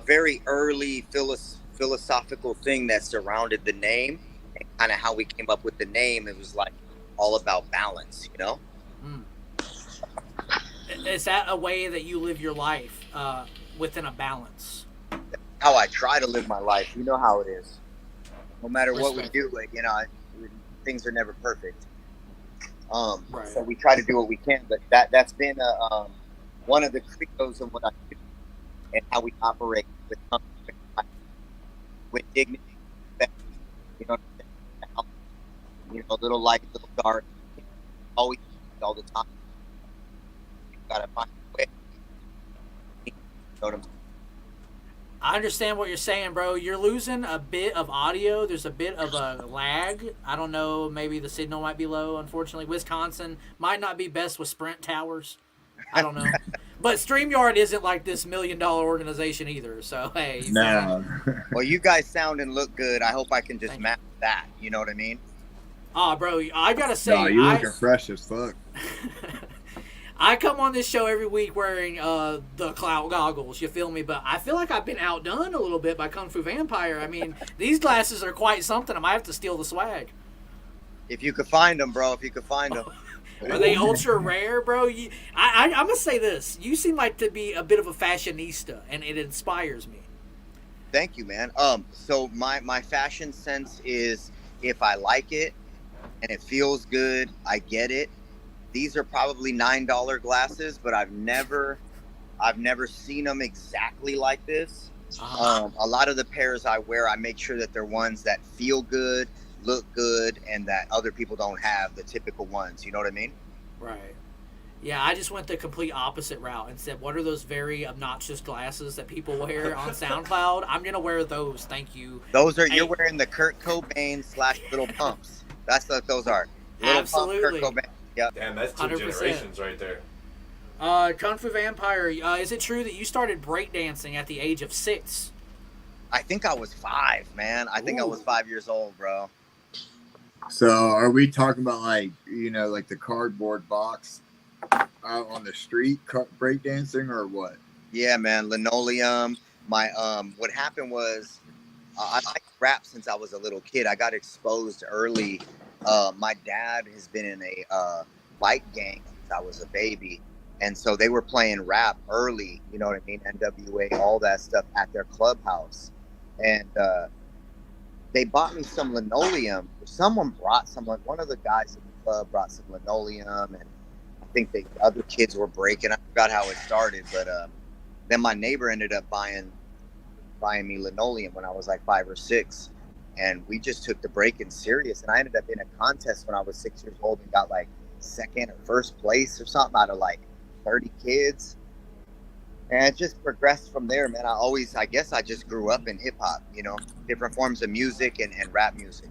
very early philosophical thing that surrounded the name, and kind of how we came up with the name. It was like all about balance, Is that a way that you live your life within a balance? How I try to live my life. You know how it is. No matter what we Respect. do, things are never perfect. Right. So we try to do what we can, but that's been one of the credos of what I do and how we operate with dignity, respect, you know, little light, little dark, always, all the time. You gotta find a way. You know what I'm saying? I understand what you're saying, bro. You're losing a bit of audio. There's a bit of a lag. I don't know. Maybe the signal might be low, unfortunately. Wisconsin might not be best with Sprint towers. I don't know. But StreamYard isn't like this $1 million organization either. So, hey. You No. Well, you guys sound and look good. I hope I can just match that. You know what I mean? Ah, bro, I got to say. No, you looking fresh as fuck. I come on this show every week wearing the clout goggles, you feel me? But I feel like I've been outdone a little bit by Kung Fu Vampire. I mean, these glasses are quite something. I might have to steal the swag. If you could find them, bro. If you could find them. Are they ultra rare, bro? I'm going to say this. You seem like to be a bit of a fashionista, and it inspires me. Thank you, man. So my fashion sense is if I like it and it feels good, I get it. These are probably $9 glasses, but I've never seen them exactly like this. A lot of the pairs I wear, I make sure that they're ones that feel good, look good, and that other people don't have, the typical ones. You know what I mean? Right. Yeah, I just went the complete opposite route and said, what are those very obnoxious glasses that people wear on SoundCloud? I'm going to wear those. Thank you. Those are, you're wearing the Kurt Cobain / Little Pumps. That's what those are. Little Absolutely. Pump, Kurt Cobain. Yep. Damn, that's 2 100%. generations right there. Kung Fu Vampire, is it true that you started breakdancing at the age of 6? I think I was 5, man. I think I was 5 years old, bro. So are we talking about like the cardboard box out on the street breakdancing or what? Yeah, man. Linoleum. My what happened was I liked rap since I was a little kid. I got exposed early. My dad has been in a bike gang since I was a baby. And so they were playing rap early, you know what I mean? NWA, all that stuff at their clubhouse. And they bought me some linoleum. Someone brought one of the guys in the club brought some linoleum, and I think the other kids were breaking. I forgot how it started, but then my neighbor ended up buying me linoleum when I was like 5 or 6. And we just took the breaking serious. And I ended up in a contest when I was 6 years old and got like 2nd or 1st place or something out of like 30 kids. And it just progressed from there, man. I guess I just grew up in hip hop, different forms of music and rap music,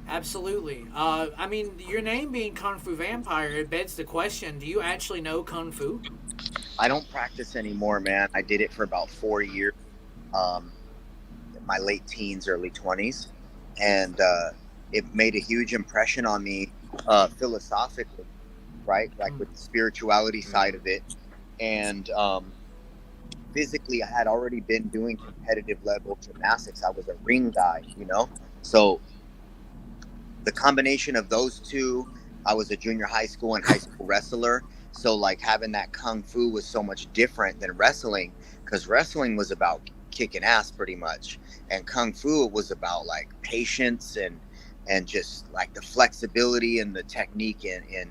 Absolutely. I mean, your name being Kung Fu Vampire, it begs the question, do you actually know Kung Fu? I don't practice anymore, man. I did it for about 4 years. My late teens, early 20s, and it made a huge impression on me philosophically, right? Like with the spirituality side of it, and physically, I had already been doing competitive level gymnastics. I was a ring guy, so the combination of those two, I was a junior high school and high school wrestler, so like having that kung fu was so much different than wrestling, because wrestling was about kicking ass pretty much, and kung fu was about like patience and just like the flexibility and the technique, and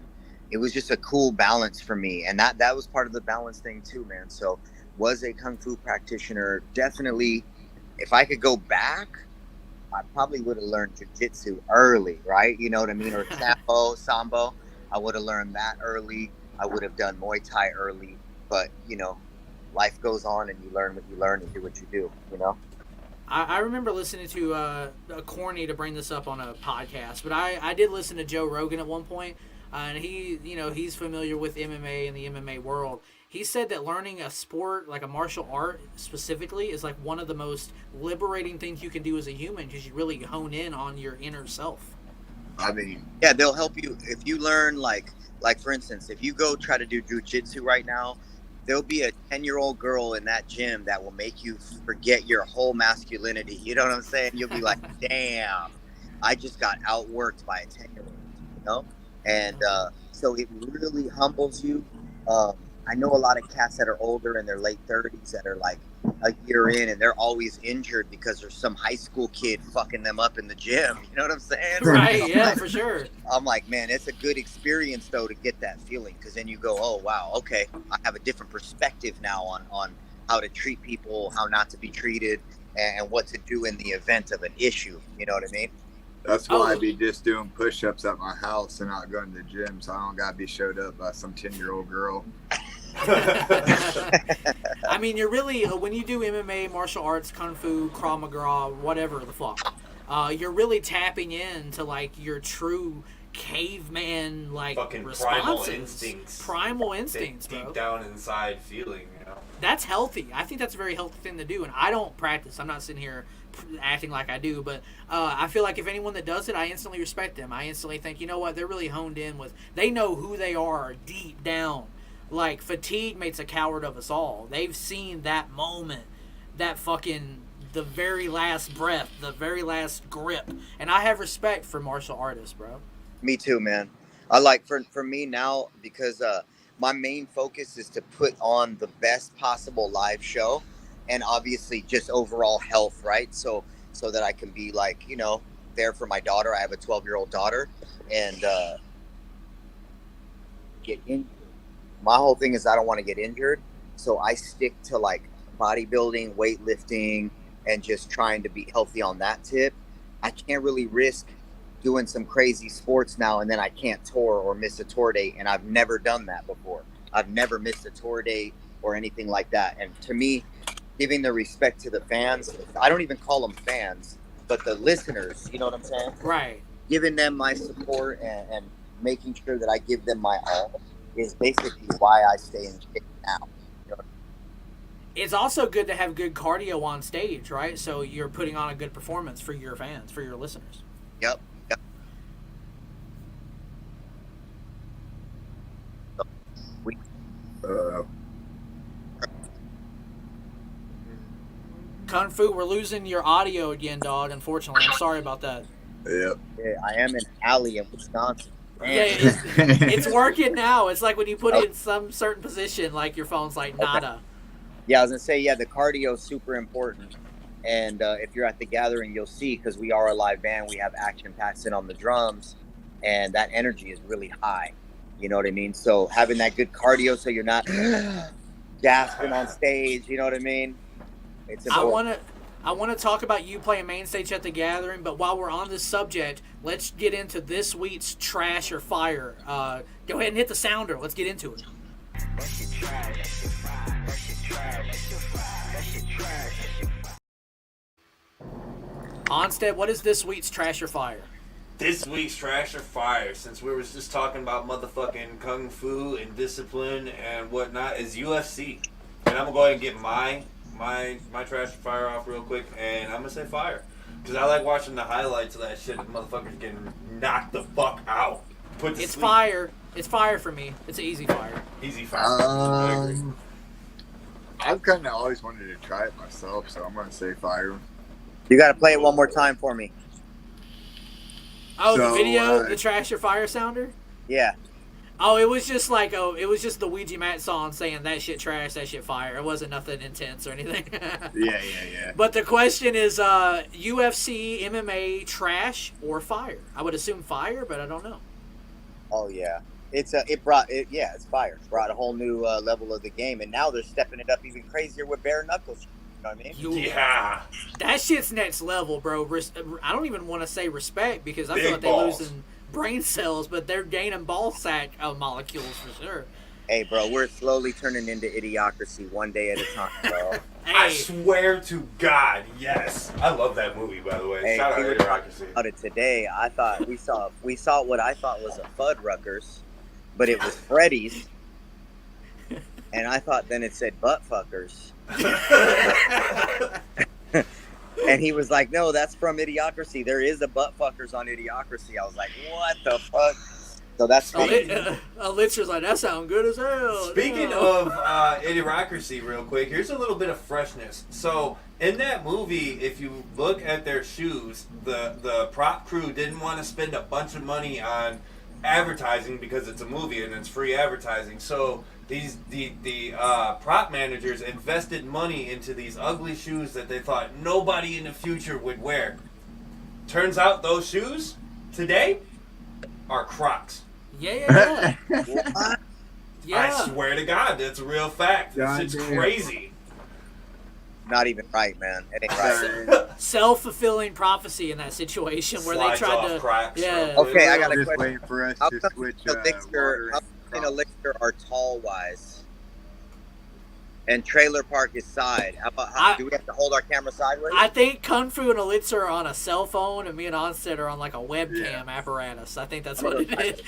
it was just a cool balance for me, and that was part of the balance thing too, man. So was a kung fu practitioner. Definitely, if I could go back, I probably would have learned jiu-jitsu early, right? You know what I mean? Or sambo, I would have learned that early. I would have done Muay Thai early, but life goes on, and you learn what you learn and do what you do, I remember listening to corny to bring this up on a podcast, but I did listen to Joe Rogan at one point, and he, he's familiar with MMA and the MMA world. He said that learning a sport, like a martial art specifically, is like one of the most liberating things you can do as a human, because you really hone in on your inner self. I mean, yeah, they'll help you if you learn, like for instance, if you go try to do jiu-jitsu right now, there'll be a 10-year-old girl in that gym that will make you forget your whole masculinity. You know what I'm saying? You'll be like, damn, I just got outworked by a 10-year-old, And so it really humbles you. I know a lot of cats that are older in their late 30s that are like a year in and they're always injured because there's some high school kid fucking them up in the gym. You know what I'm saying? Right, yeah, for sure. I'm like, man, it's a good experience though to get that feeling, because then you go, oh wow, okay, I have a different perspective now on how to treat people, how not to be treated, and what to do in the event of an issue. You know what I mean? That's why I be just doing push-ups at my house and not going to the gym, so I don't gotta be showed up by some 10-year-old girl. I mean, you're really, when you do MMA, martial arts, kung fu, Krav Maga, whatever the fuck, you're really tapping into like your true caveman like Fucking responses. Primal instincts, deep bro. down inside feeling, you know. That's healthy. I think that's a very healthy thing to do, and I don't practice. I'm not sitting here acting like I do, but I feel like if anyone that does it, I instantly respect them. I instantly think, you know what, they're really honed in with, they know who they are deep down. Like, fatigue makes a coward of us all. They've seen that moment, that fucking, the very last breath, the very last grip, and I have respect for martial artists, bro. Me too, man. I like, for me now, because my main focus is to put on the best possible live show, and obviously just overall health, right? So that I can be like, you know, there for my daughter. I have a 12-year-old daughter, and get injured. My whole thing is I don't want to get injured, so I stick to like bodybuilding, weightlifting, and just trying to be healthy on that tip. I can't really risk doing some crazy sports now and then I can't tour or miss a tour date, and I've never done that before. I've never missed a tour date or anything like that. And to me, giving the respect to the fans, I don't even call them fans, but the listeners, you know what I'm saying? Right. Giving them my support and making sure that I give them my all is basically why I stay in shape now. You know? It's also good to have good cardio on stage, right? So you're putting on a good performance for your fans, for your listeners. Yep. Kung Fu, we're losing your audio again, dog. Unfortunately, I'm sorry about that. Yep. Yeah, I am in an alley in Wisconsin. Yeah, it's working now. It's like when you put it in some certain position, like your phone's like nada. Yeah, I was gonna say, yeah, the cardio is super important. And if you're at the gathering, you'll see, because we are a live band, we have Action Paxton on the drums, and that energy is really high. You know what I mean? So having that good cardio, so you're not gasping on stage. You know what I mean? It's important. I want to talk about you playing main stage at the gathering, but while we're on this subject, let's get into this week's trash or fire. Go ahead and hit the sounder. Let's get into it. Onstead, what is this week's trash or fire? This week's trash or fire, since we were just talking about motherfucking kung fu and discipline and whatnot, is UFC. And I'm gonna go ahead and get my trash or fire off real quick, and I'm gonna say fire, because I like watching the highlights of that shit. And motherfuckers getting knocked the fuck out. It's sleep. Fire. It's fire for me. It's an easy fire. Easy fire. I've kind of always wanted to try it myself, so I'm gonna say fire. You got to play it one more time for me. Oh, so, the video, the trash or fire sounder? Yeah. Oh, it was just like, it was just the Ouija Mat song saying that shit trash, that shit fire. It wasn't nothing intense or anything. Yeah. But the question is, UFC, MMA, trash or fire? I would assume fire, but I don't know. Oh yeah, it's fire. It brought a whole new level of the game, and now they're stepping it up even crazier with bare knuckles. You know what I mean? Yeah. That shit's next level, bro. I don't even want to say respect, because I feel like they're losing brain cells, but they're gaining ball sack molecules for sure. Hey, bro, we're slowly turning into idiocracy one day at a time, bro. Hey. I swear to God, yes. I love that movie, by the way. Hey, shout out we were Idiocracy. about it today. I thought we saw what I thought was a Fuddruckers, but it was Freddy's, and I thought then it said butt fuckers. And he was like, no, that's from Idiocracy. There is a butt fuckers on Idiocracy. I was like, what the fuck? So that's Litzer's like, that sounds good as hell. Speaking of Idiocracy, real quick, here's a little bit of freshness. So in that movie, if you look at their shoes, the prop crew didn't want to spend a bunch of money on advertising because it's a movie and it's free advertising. So the prop managers invested money into these ugly shoes that they thought nobody in the future would wear. Turns out those shoes today are Crocs. Yeah. What? Yeah. I swear to God, that's a real fact. This shit's Goddamn. crazy. Not even right, man. It ain't right. Self-fulfilling prophecy in that situation where Slides they tried off to. cracks, Yeah. bro. Okay, I got a Just question. waiting for us How to come switch Elixir, water how and come crop. Elixir are tall wise? And Trailer Park is side. Do we have to hold our camera sideways? I think Kung Fu and Elitzer are on a cell phone, and me and Onstead are on like a webcam apparatus. I think that's what it is.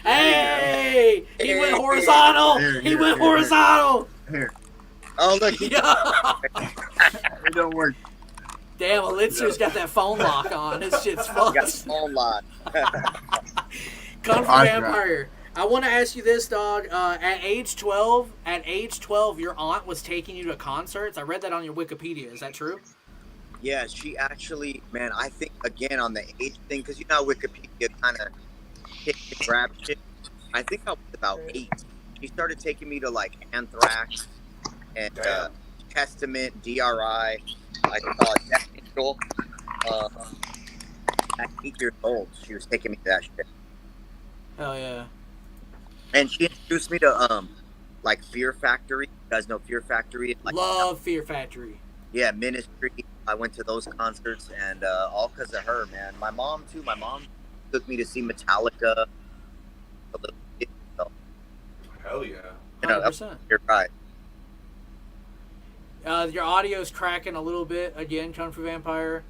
Hey! He went horizontal! He went horizontal! Here, Oh, look. Yeah. it don't work. Damn, Elitzer's got that phone lock on. This shit's We got the fucked. phone line. Kung Fu I Vampire. I want to ask you this, dog. At age 12, your aunt was taking you to concerts. I read that on your Wikipedia. Is that true? Yeah, she actually, man, I think, again, on the age thing, because you know how Wikipedia kind of grab shit. I think I was about 8. She started taking me to, like, Anthrax and Testament, DRI, I saw Death Angel. At 8 years old, she was taking me to that shit. Hell yeah. And she introduced me to, like, Fear Factory. You guys know Fear Factory? Like, Love Fear Factory. yeah, Ministry. I went to those concerts, and all because of her, man. My mom, too. My mom took me to see Metallica. A little bit, so, Hell yeah. you know, 100%. you're right. Your audio's cracking a little bit again, Kung Fu Vampire.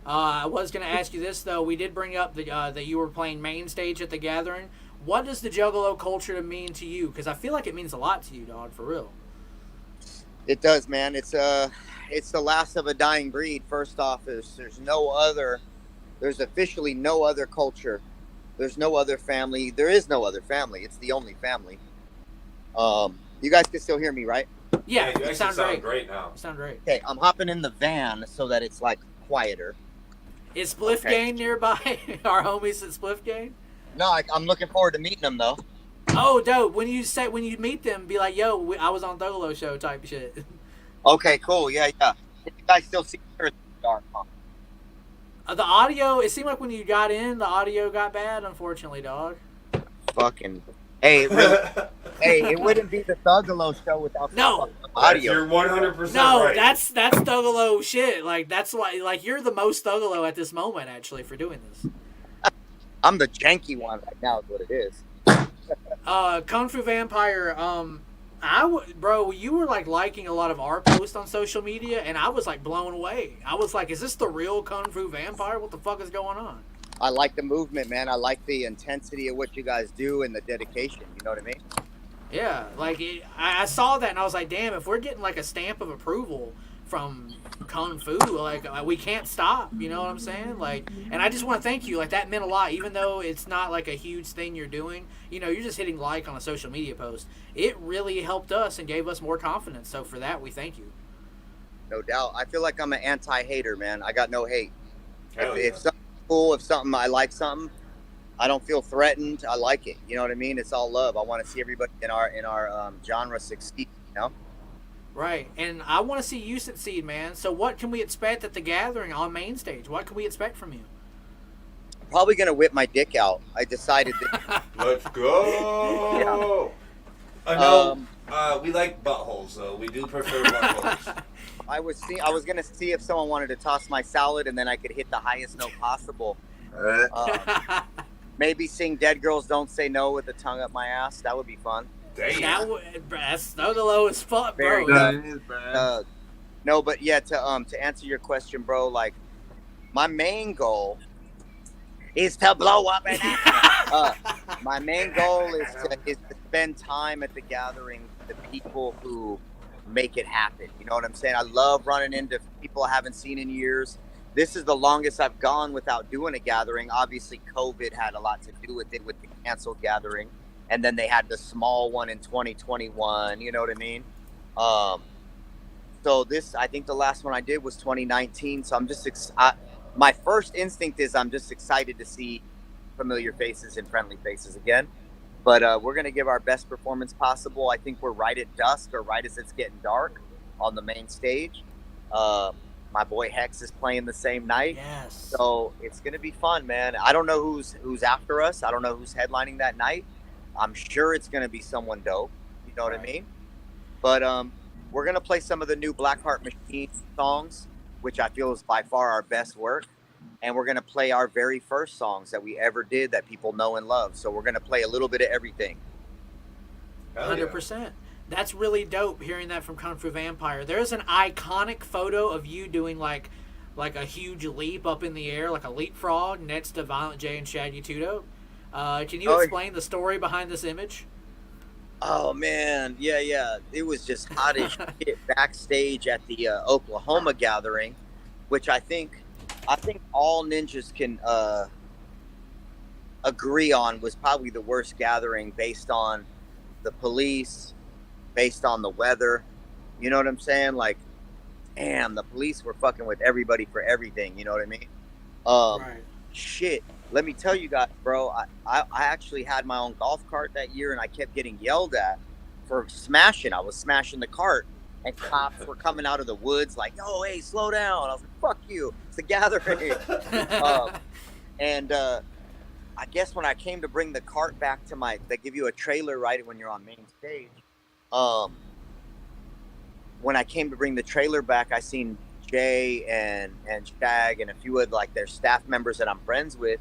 I was going to ask you this, though. We did bring up that you were playing main stage at the Gathering. What does the Juggalo culture mean to you? Because I feel like it means a lot to you, dog, for real. It does, man. It's the last of a dying breed. First off, there's officially no other culture. There's no other family. There is no other family. It's the only family. You guys can still hear me, right? Yeah, you you actually sound great. now. You sound great. Okay, I'm hopping in the van so that it's like quieter. Is Spliff Okay. Gang nearby? Our homies at Spliff Gang? No, I'm looking forward to meeting them though. Oh, dope. When you meet them, be like, yo, I was on Thuggalo show type shit. Okay, cool. Yeah. You guys still see her in the dark, huh? The audio, it seemed like when you got in, the audio got bad, unfortunately, dog. Fucking. Hey, it wouldn't be the Thuggalo show without No. the audio. You're 100% No, right. that's Thuggalo shit. Like, that's why, like, you're the most Thuggalo at this moment, actually, for doing this. I'm the janky one right now, is what it is. Kung Fu Vampire, bro, you were like liking a lot of our posts on social media, and I was like blown away. I was like, is this the real Kung Fu Vampire? What the fuck is going on? I like the movement, man. I like the intensity of what you guys do and the dedication. You know what I mean? Yeah, like I saw that and I was like, damn, if we're getting like a stamp of approval from Kung Fu, like we can't stop. You know what I'm saying? Like, and I just want to thank you. Like that meant a lot, even though it's not like a huge thing you're doing. You know, you're just hitting like on a social media post. It really helped us and gave us more confidence. So for that, we thank you. No doubt. I feel like I'm an anti-hater, man. I got no hate. Hell If something's cool, if I like something, I don't feel threatened. I like it. You know what I mean? It's all love. I want to see everybody in our genre succeed. You know? Right, and I want to see you succeed, man. So what can we expect at the Gathering on main stage? What can we expect from you? I'm probably gonna whip my dick out. I decided that. Let's go. I know we like buttholes, though. We do prefer buttholes. I was gonna see if someone wanted to toss my salad, and then I could hit the highest note possible. Maybe sing "Dead Girls Don't Say No" with the tongue up my ass. That would be fun. Damn. That's Thuggalo as fuck, bro. Very good. No, but yeah, to answer your question, bro, like my main goal is to blow up an ass. My main goal is to spend time at the Gathering with the people who make it happen. You know what I'm saying? I love running into people I haven't seen in years. This is the longest I've gone without doing a Gathering. Obviously, COVID had a lot to do with it, with the canceled Gathering. And then they had the small one in 2021. You know what I mean? So this, I think the last one I did was 2019. So I'm just, my first instinct is I'm just excited to see familiar faces and friendly faces again. But we're going to give our best performance possible. I think we're right at dusk or right as it's getting dark on the main stage. My boy Hex is playing the same night. Yes. So it's going to be fun, man. I don't know who's after us. I don't know who's headlining that night. I'm sure it's going to be someone dope. You know what I mean? But we're going to play some of the new Blackheart Machine songs, which I feel is by far our best work. And we're going to play our very first songs that we ever did that people know and love. So we're going to play a little bit of everything. 100%. That's really dope hearing that from Kung Fu Vampire. There's an iconic photo of you doing like a huge leap up in the air, like a leapfrog next to Violent J and Shaggy Tudo. Can you explain the story behind this image? Oh, man. Yeah. It was just hot as shit backstage at the Oklahoma gathering, which I think all ninjas can agree on was probably the worst gathering based on the police, based on the weather. You know what I'm saying? Like, damn, the police were fucking with everybody for everything. You know what I mean? Right. Shit. Let me tell you guys, bro, I actually had my own golf cart that year, and I kept getting yelled at for smashing. I was smashing the cart, and cops were coming out of the woods like, "Yo, hey, slow down." I was like, "Fuck you. It's a gathering." I guess when I came to bring the cart back to they give you a trailer right when you're on main stage. When I came to bring the trailer back, I seen Jay and Shag and a few of like their staff members that I'm friends with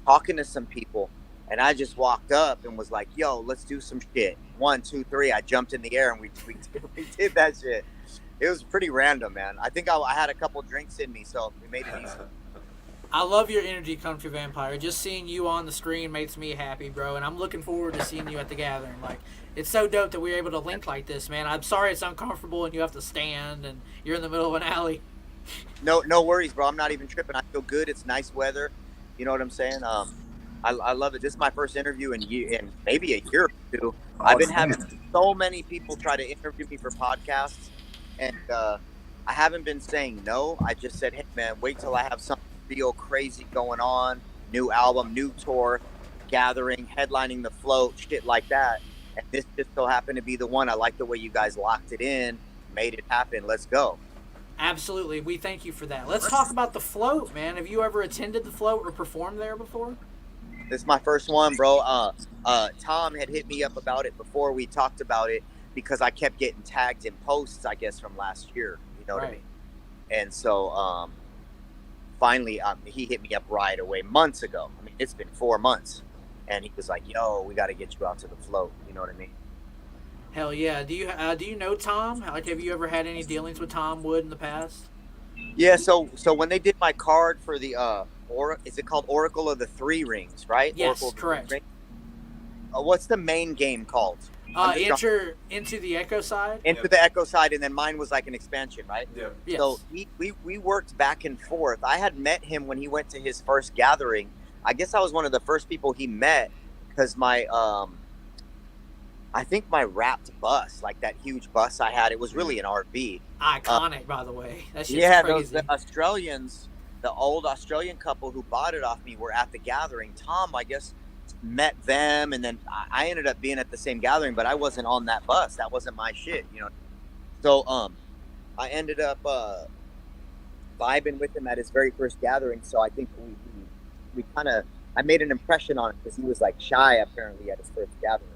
talking to some people, and I just walked up and was like, "Yo, let's do some shit." 1, 2, 3. I jumped in the air and we did that shit. It was pretty random, man. I think I had a couple drinks in me, so we made it easy. I love your energy, Kung Fu Vampire. Just seeing you on the screen makes me happy, bro, and I'm looking forward to seeing you at the gathering. Like, it's so dope that we're able to link like this, man. I'm sorry it's uncomfortable and you have to stand and you're in the middle of an alley. No worries, bro. I'm not even tripping. I feel good. It's nice weather. You know what I'm saying? I love it. This is my first interview in maybe a year or two. I've been having so many people try to interview me for podcasts, and I haven't been saying no. I just said, "Hey, man, wait till I have something real crazy going on. New album, new tour, gathering, headlining the float, shit like that." And this just so happened to be the one. I like the way you guys locked it in, made it happen. Let's go. Absolutely. We thank you for that. Let's talk about the float, man. Have you ever attended the float or performed there before? This is my first one, bro. Tom had hit me up about it before we talked about it because I kept getting tagged in posts, I guess, from last year. You know what I mean? And so finally, he hit me up right away months ago. I mean, it's been 4 months. And he was like, "Yo, we got to get you out to the float." You know what I mean? Hell yeah. Do you know Tom? Like, have you ever had any dealings with Tom Wood in the past? Yeah, so when they did my card for the is it called Oracle of the Three Rings, right? Yes, Oracle correct. What's the main game called? Enter into the Echo side. Into the Echo side, and then mine was like an expansion, right? Yeah. Yes. So we worked back and forth. I had met him when he went to his first gathering. I guess I was one of the first people he met because my I think my wrapped bus, like that huge bus I had, it was really an RV. Iconic, by the way. That shit's crazy. The Australians, the old Australian couple who bought it off me were at the gathering. Tom, I guess, met them, and then I ended up being at the same gathering, but I wasn't on that bus. That wasn't my shit, you know. So I ended up vibing with him at his very first gathering. So I think we kind of, I made an impression on him because he was like shy apparently at his first gathering.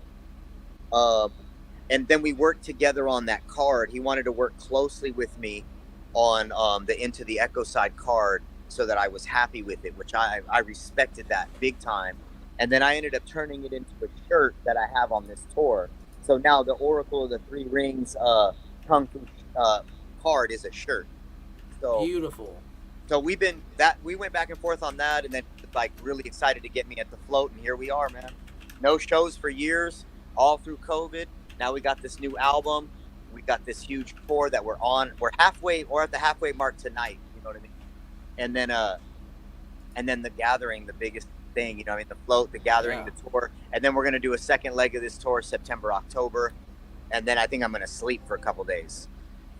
And then we worked together on that card. He wanted to work closely with me on the Into the Echo Side card so that I was happy with it, which I respected that big time. And then I ended up turning it into a shirt that I have on this tour. So now the Oracle of the Three Rings Kung Fu card is a shirt. So beautiful. So we went back and forth on that, and then like really excited to get me at the float, and here we are, man. No shows for years, all through COVID. Now we got this new album. We got this huge tour that we're on. We're at the halfway mark tonight. You know what I mean? And then the gathering, the biggest thing. You know what I mean? The float, the gathering, the tour, and then we're gonna do a second leg of this tour, September, October, and then I think I'm gonna sleep for a couple days.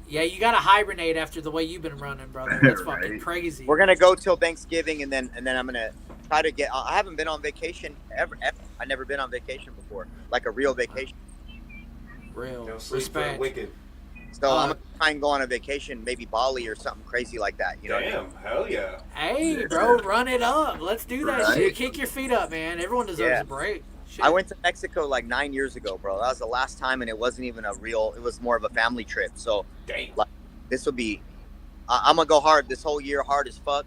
Yeah, you gotta hibernate after the way you've been running, brother. That's fucking crazy. We're gonna go till Thanksgiving, and then I'm gonna try to get. I haven't been on vacation ever I never been on vacation before, like a real vacation. Real No sleep for the respect. wicked. So I'm gonna try and go on a vacation, maybe Bali or something crazy like that. You know? Damn, hell yeah. Hey, bro, run it up. Let's do that Right. shit. Kick your feet up, man. Everyone deserves Yeah. a break. Shit. I went to Mexico like 9 years ago, bro. That was the last time, and it wasn't even a real. It was more of a family trip. So Damn. like, this will be. I'm gonna go hard this whole year, hard as fuck,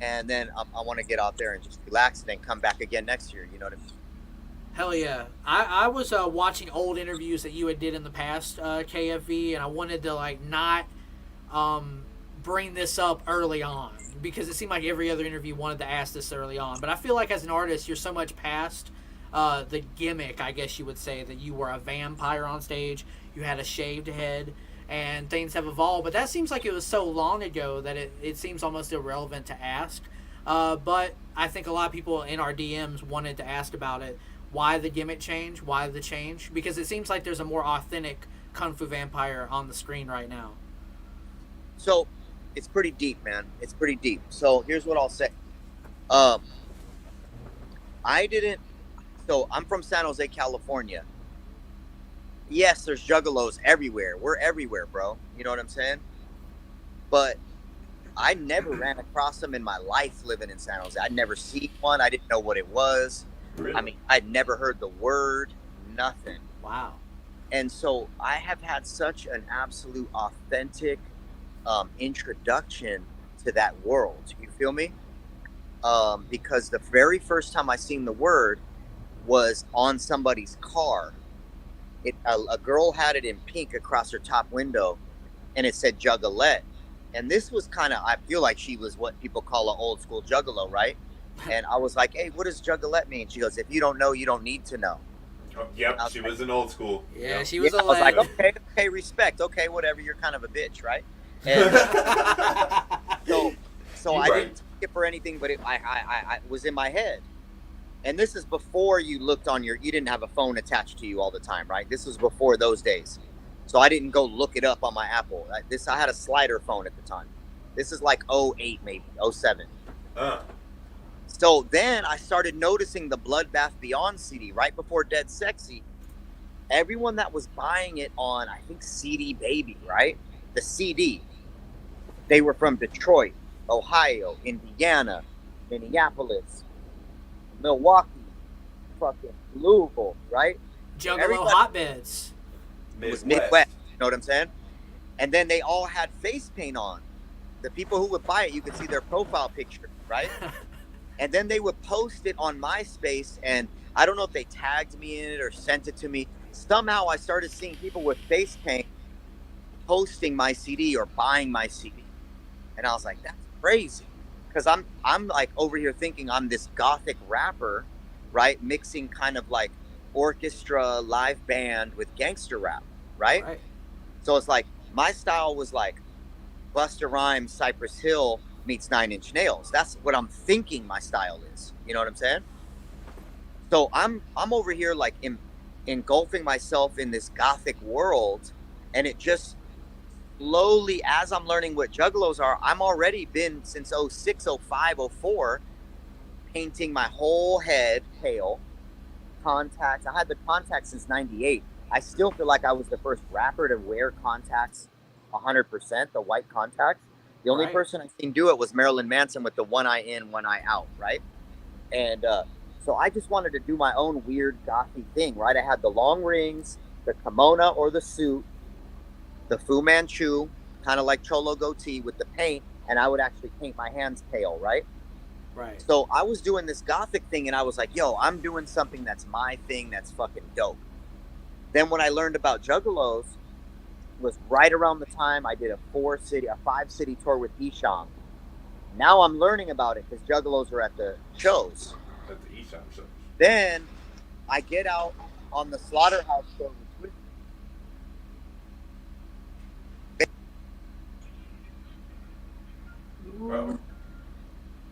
and then I want to get out there and just relax, and then come back again next year. You know what I mean? Hell yeah. I was watching old interviews that you had did in the past, KFV, and I wanted to like not bring this up early on because it seemed like every other interview wanted to ask this early on. But I feel like as an artist, you're so much past the gimmick, I guess you would say, that you were a vampire on stage, you had a shaved head, and things have evolved. But that seems like it was so long ago that it seems almost irrelevant to ask. But I think a lot of people in our DMs wanted to ask about it. Why the gimmick change? Why the change? Because it seems like there's a more authentic Kung Fu vampire on the screen right now. So it's pretty deep, man. It's pretty deep. So here's what I'll say. I didn't. So I'm from San Jose, California. Yes, there's Juggalos everywhere. We're everywhere, bro. You know what I'm saying? But I never ran across them in my life living in San Jose. I'd never seen one. I didn't know what it was. Really? I mean, I'd never heard the word, nothing. Wow. And so I have had such an absolute authentic introduction to that world. You feel me? Because the very first time I seen the word was on somebody's car. A girl had it in pink across her top window, and it said Juggalette. And this was kind of, I feel like she was what people call an old school Juggalo, right? And I was like, hey, what does Juggalette mean? She goes, if you don't know, you don't need to know. Oh, yep, she was an old school. Yeah, Yep. she was Yeah, a I was like, legend. okay, respect. Okay, whatever. You're kind of a bitch, right? And so I didn't take it for anything, but I was in my head. And this is before you looked on you didn't have a phone attached to you all the time, right? This was before those days. So I didn't go look it up on my Apple. I had a slider phone at the time. This is like 08, maybe 07. So then I started noticing the Bloodbath Beyond CD right before Dead Sexy. Everyone that was buying it on, I think, CD Baby, right? The CD. They were from Detroit, Ohio, Indiana, Minneapolis, Milwaukee, fucking Louisville, right? Juggalo Everybody- hotbeds. It was Midwest. You know what I'm saying? And then they all had face paint on. The people who would buy it, you could see their profile picture, right? And then they would post it on MySpace, and I don't know if they tagged me in it or sent it to me. Somehow I started seeing people with face paint posting my CD or buying my CD. And I was like, that's crazy. Because I'm like over here thinking I'm this gothic rapper, right? Mixing kind of like orchestra, live band with gangster rap, right? So it's like my style was like Busta Rhymes, Cypress Hill meets 9 Inch Nails. That's what I'm thinking my style is. You know what I'm saying? So I'm over here like engulfing myself in this gothic world, and it just slowly, as I'm learning what Juggalos are, I'm already been since 06, 05, 04 painting my whole head pale. Contacts. I had the contacts since 98. I still feel like I was the first rapper to wear contacts 100%, the white contacts. The only person I seen do it was Marilyn Manson with the one eye in, one eye out, right? And so I just wanted to do my own weird gothy thing, right? I had the long rings, the kimono or the suit, the Fu Manchu, kind of like Cholo goatee with the paint, and I would actually paint my hands pale, right? Right. So I was doing this gothic thing, and I was like, yo, I'm doing something that's my thing that's fucking dope. Then when I learned about Juggalos, was right around the time I did a 5-city tour with Esham. Now I'm learning about it because Juggalos are at the shows. At the Esham shows. Then I get out on the Slaughterhouse show.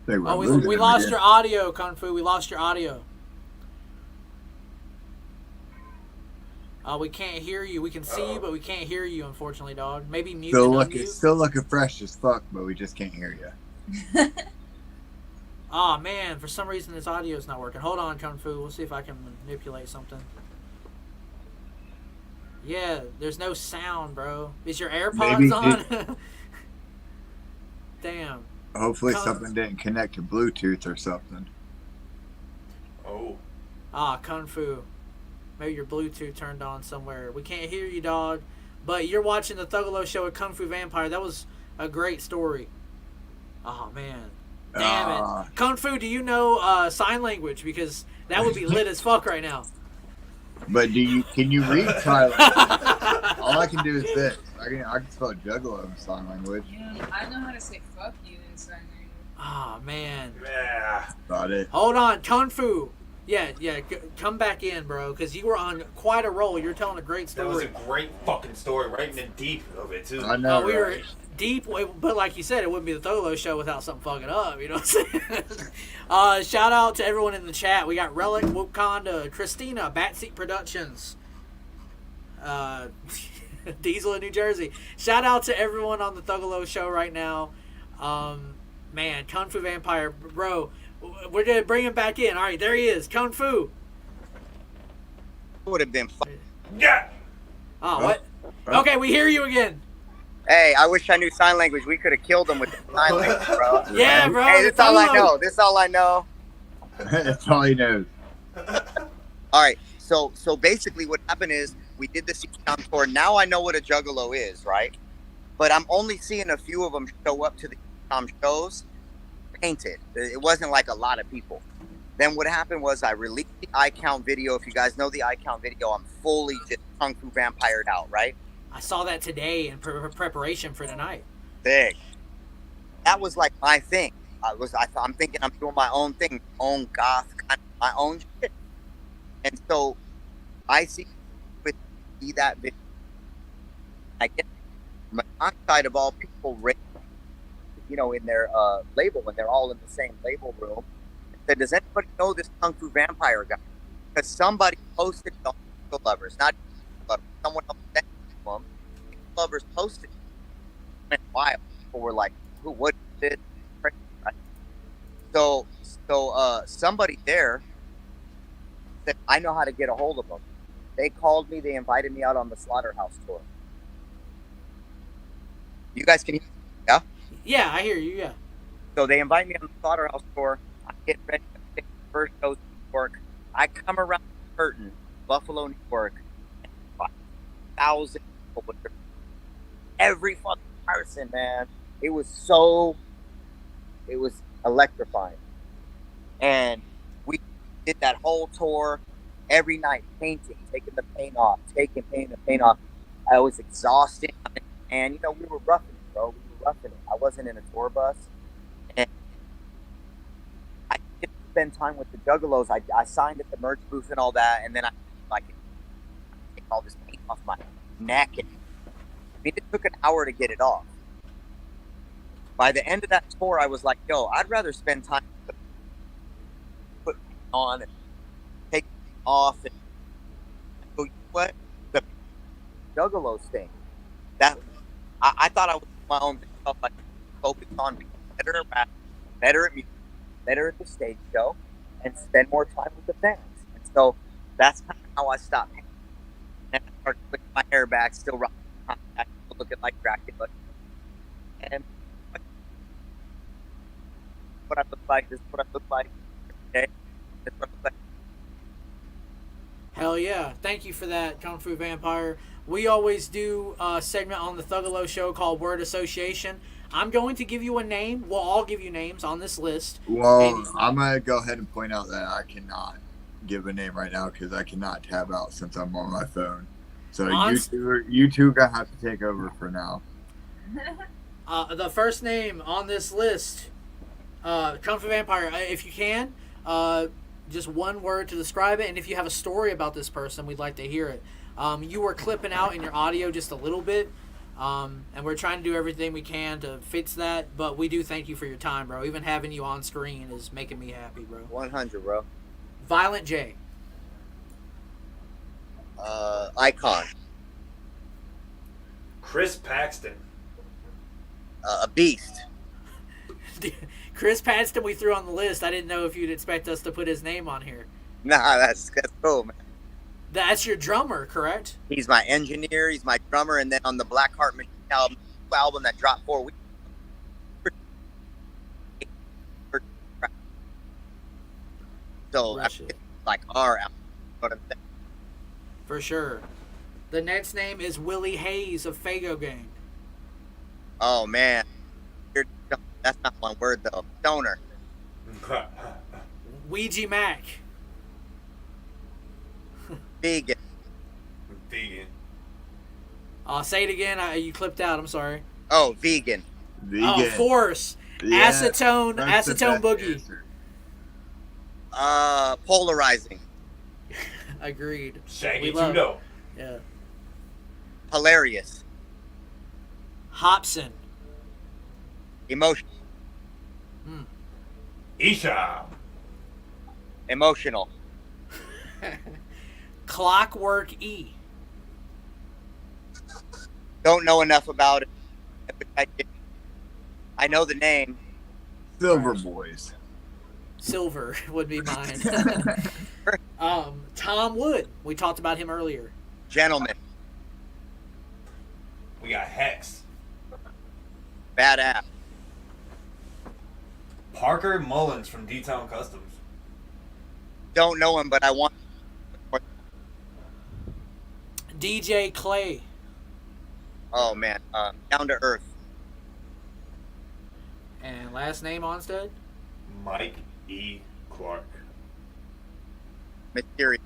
We lost your audio, Kung Fu. We lost your audio. We can't hear you. We can see you, but we can't hear you, unfortunately, dog. Maybe mute and unmute. Still looking fresh as fuck, but we just can't hear you. Oh man, for some reason this audio is not working. Hold on, Kung Fu. We'll see if I can manipulate something. Yeah, there's no sound, bro. Is your AirPods on? Damn. Hopefully something didn't connect to Bluetooth or something. Oh. Ah, Kung Fu. Maybe your Bluetooth turned on somewhere. We can't hear you, dog. But you're watching the Thuggalo show with Kung Fu Vampire. That was a great story. Oh, man. Damn it. Kung Fu, do you know sign language? Because that would be lit as fuck right now. But can you read sign language? All I can do is this. I can spell Juggalo in sign language. Yeah, I know how to say fuck you in sign language. Oh, man. Yeah. About it. Hold on, Kung Fu. Yeah, come back in, bro, because you were on quite a roll. You're telling a great story. That was a great fucking story, right in the deep of it, too. I know, we were right? deep, but like you said, it wouldn't be the Thuggalo show without something fucking up, you know what I'm saying? Shout out to everyone in the chat. We got Relic, Wakanda, Christina, Backseat Productions, Diesel in New Jersey. Shout out to everyone on the Thuggalo show right now. Man, Kung Fu Vampire, bro, we're going to bring him back in. All right, there he is, Kung Fu. Would have been fun. Yeah. Oh, what? Okay, we hear you again. Hey, I wish I knew sign language. We could have killed him with the sign language, bro. Yeah, bro. Hey, that's all I know. This all I know. That's all he knows. All right. So basically, what happened is we did the town tour. Now I know what a Juggalo is, right? But I'm only seeing a few of them show up to the shows painted. It wasn't like a lot of people. Then what happened was I released the eye count video. If you guys know the eye count video, I'm fully just Kung Fu Vampired out, right? I saw that today in preparation for tonight. Big. That was like my thing. I'm thinking I'm doing my own thing, own goth, kind of my own shit. And so I see that video. I get monoxide of all people, in their label when they're all in the same label room. I said, does anybody know this Kung Fu Vampire guy? Because somebody posted it on Juggalo Lovers, not someone else sent it to them. Lovers posted it. Wild. People were like, "Who? What is it?" Right? So somebody there said, "I know how to get a hold of them." They called me. They invited me out on the Slaughterhouse tour. You guys can hear me? Yeah? Yeah, I hear you, yeah. So they invite me on the Slaughterhouse tour. I get ready to take the first show to New York. I come around the curtain, Buffalo, New York, and 5,000 people with their every fucking person, man. It was electrifying. And we did that whole tour every night, painting, taking the paint off, taking the paint off. I was exhausted. And, we were roughing it, bro. We were roughing it. I wasn't in a tour bus. And I didn't spend time with the Juggalos. I signed at the merch booth and all that. And then I take all this paint off my neck. And it took an hour to get it off. By the end of that tour, I was like, yo, I'd rather spend time put it on and take it off. And so, you know what? The Juggalos thing. That I thought I was doing my own stuff, like focus on being better at rap, better at music, better at the stage show, and spend more time with the fans. And so that's kind of how I stopped. And I started putting my hair back, still rocking Pontiac, looking like Dracula. And what I look like, this is what I look like today. This is what I look like. Hell yeah. Thank you for that, Kung Fu Vampire. We always do a segment on the Thuggalo show called Word Association. I'm going to give you a name. We'll all give you names on this list. Well, I'm going to go ahead and point out that I cannot give a name right now because I cannot tab out since I'm on my phone. So you two are going to have to take over for now. The first name on this list, Kung Fu Vampire, if you can, just one word to describe it. And if you have a story about this person, we'd like to hear it. You were clipping out in your audio just a little bit, and we're trying to do everything we can to fix that, but we do thank you for your time, bro. Even having you on screen is making me happy, bro. 100, bro. Violent J. Icon. Chris Paxton. A beast. Chris Paxton we threw on the list. I didn't know if you'd expect us to put his name on here. Nah, that's cool, man. That's your drummer, correct? He's my engineer. He's my drummer, and then on the Blackheart Machine album that dropped 4 weeks. So Rush it. it's like our album. But For sure. The next name is Willie Hayes of Fago Gang. oh man, that's not one word though. Stoner. Ouija Mac. Vegan. Vegan. Say it again. You clipped out. I'm sorry. Oh, vegan. Vegan. Oh, Force. Yeah, Acetone. that's the Acetone best Boogie. answer. Polarizing. Agreed. Shaggy We love- Tudo. Yeah. Hilarious. Hobson. Emotion. Isha. Emotional. Clockwork E. Don't know enough about it. I know the name. Silver Boys. Silver would be mine. Tom Wood. We talked about him earlier. Gentleman. We got Hex. Badass. Parker Mullins from D-Town Customs. Don't know him, but I want. DJ Clay. Oh man, down to earth. And last name Onstead? Mike E. Clark. Mysterious.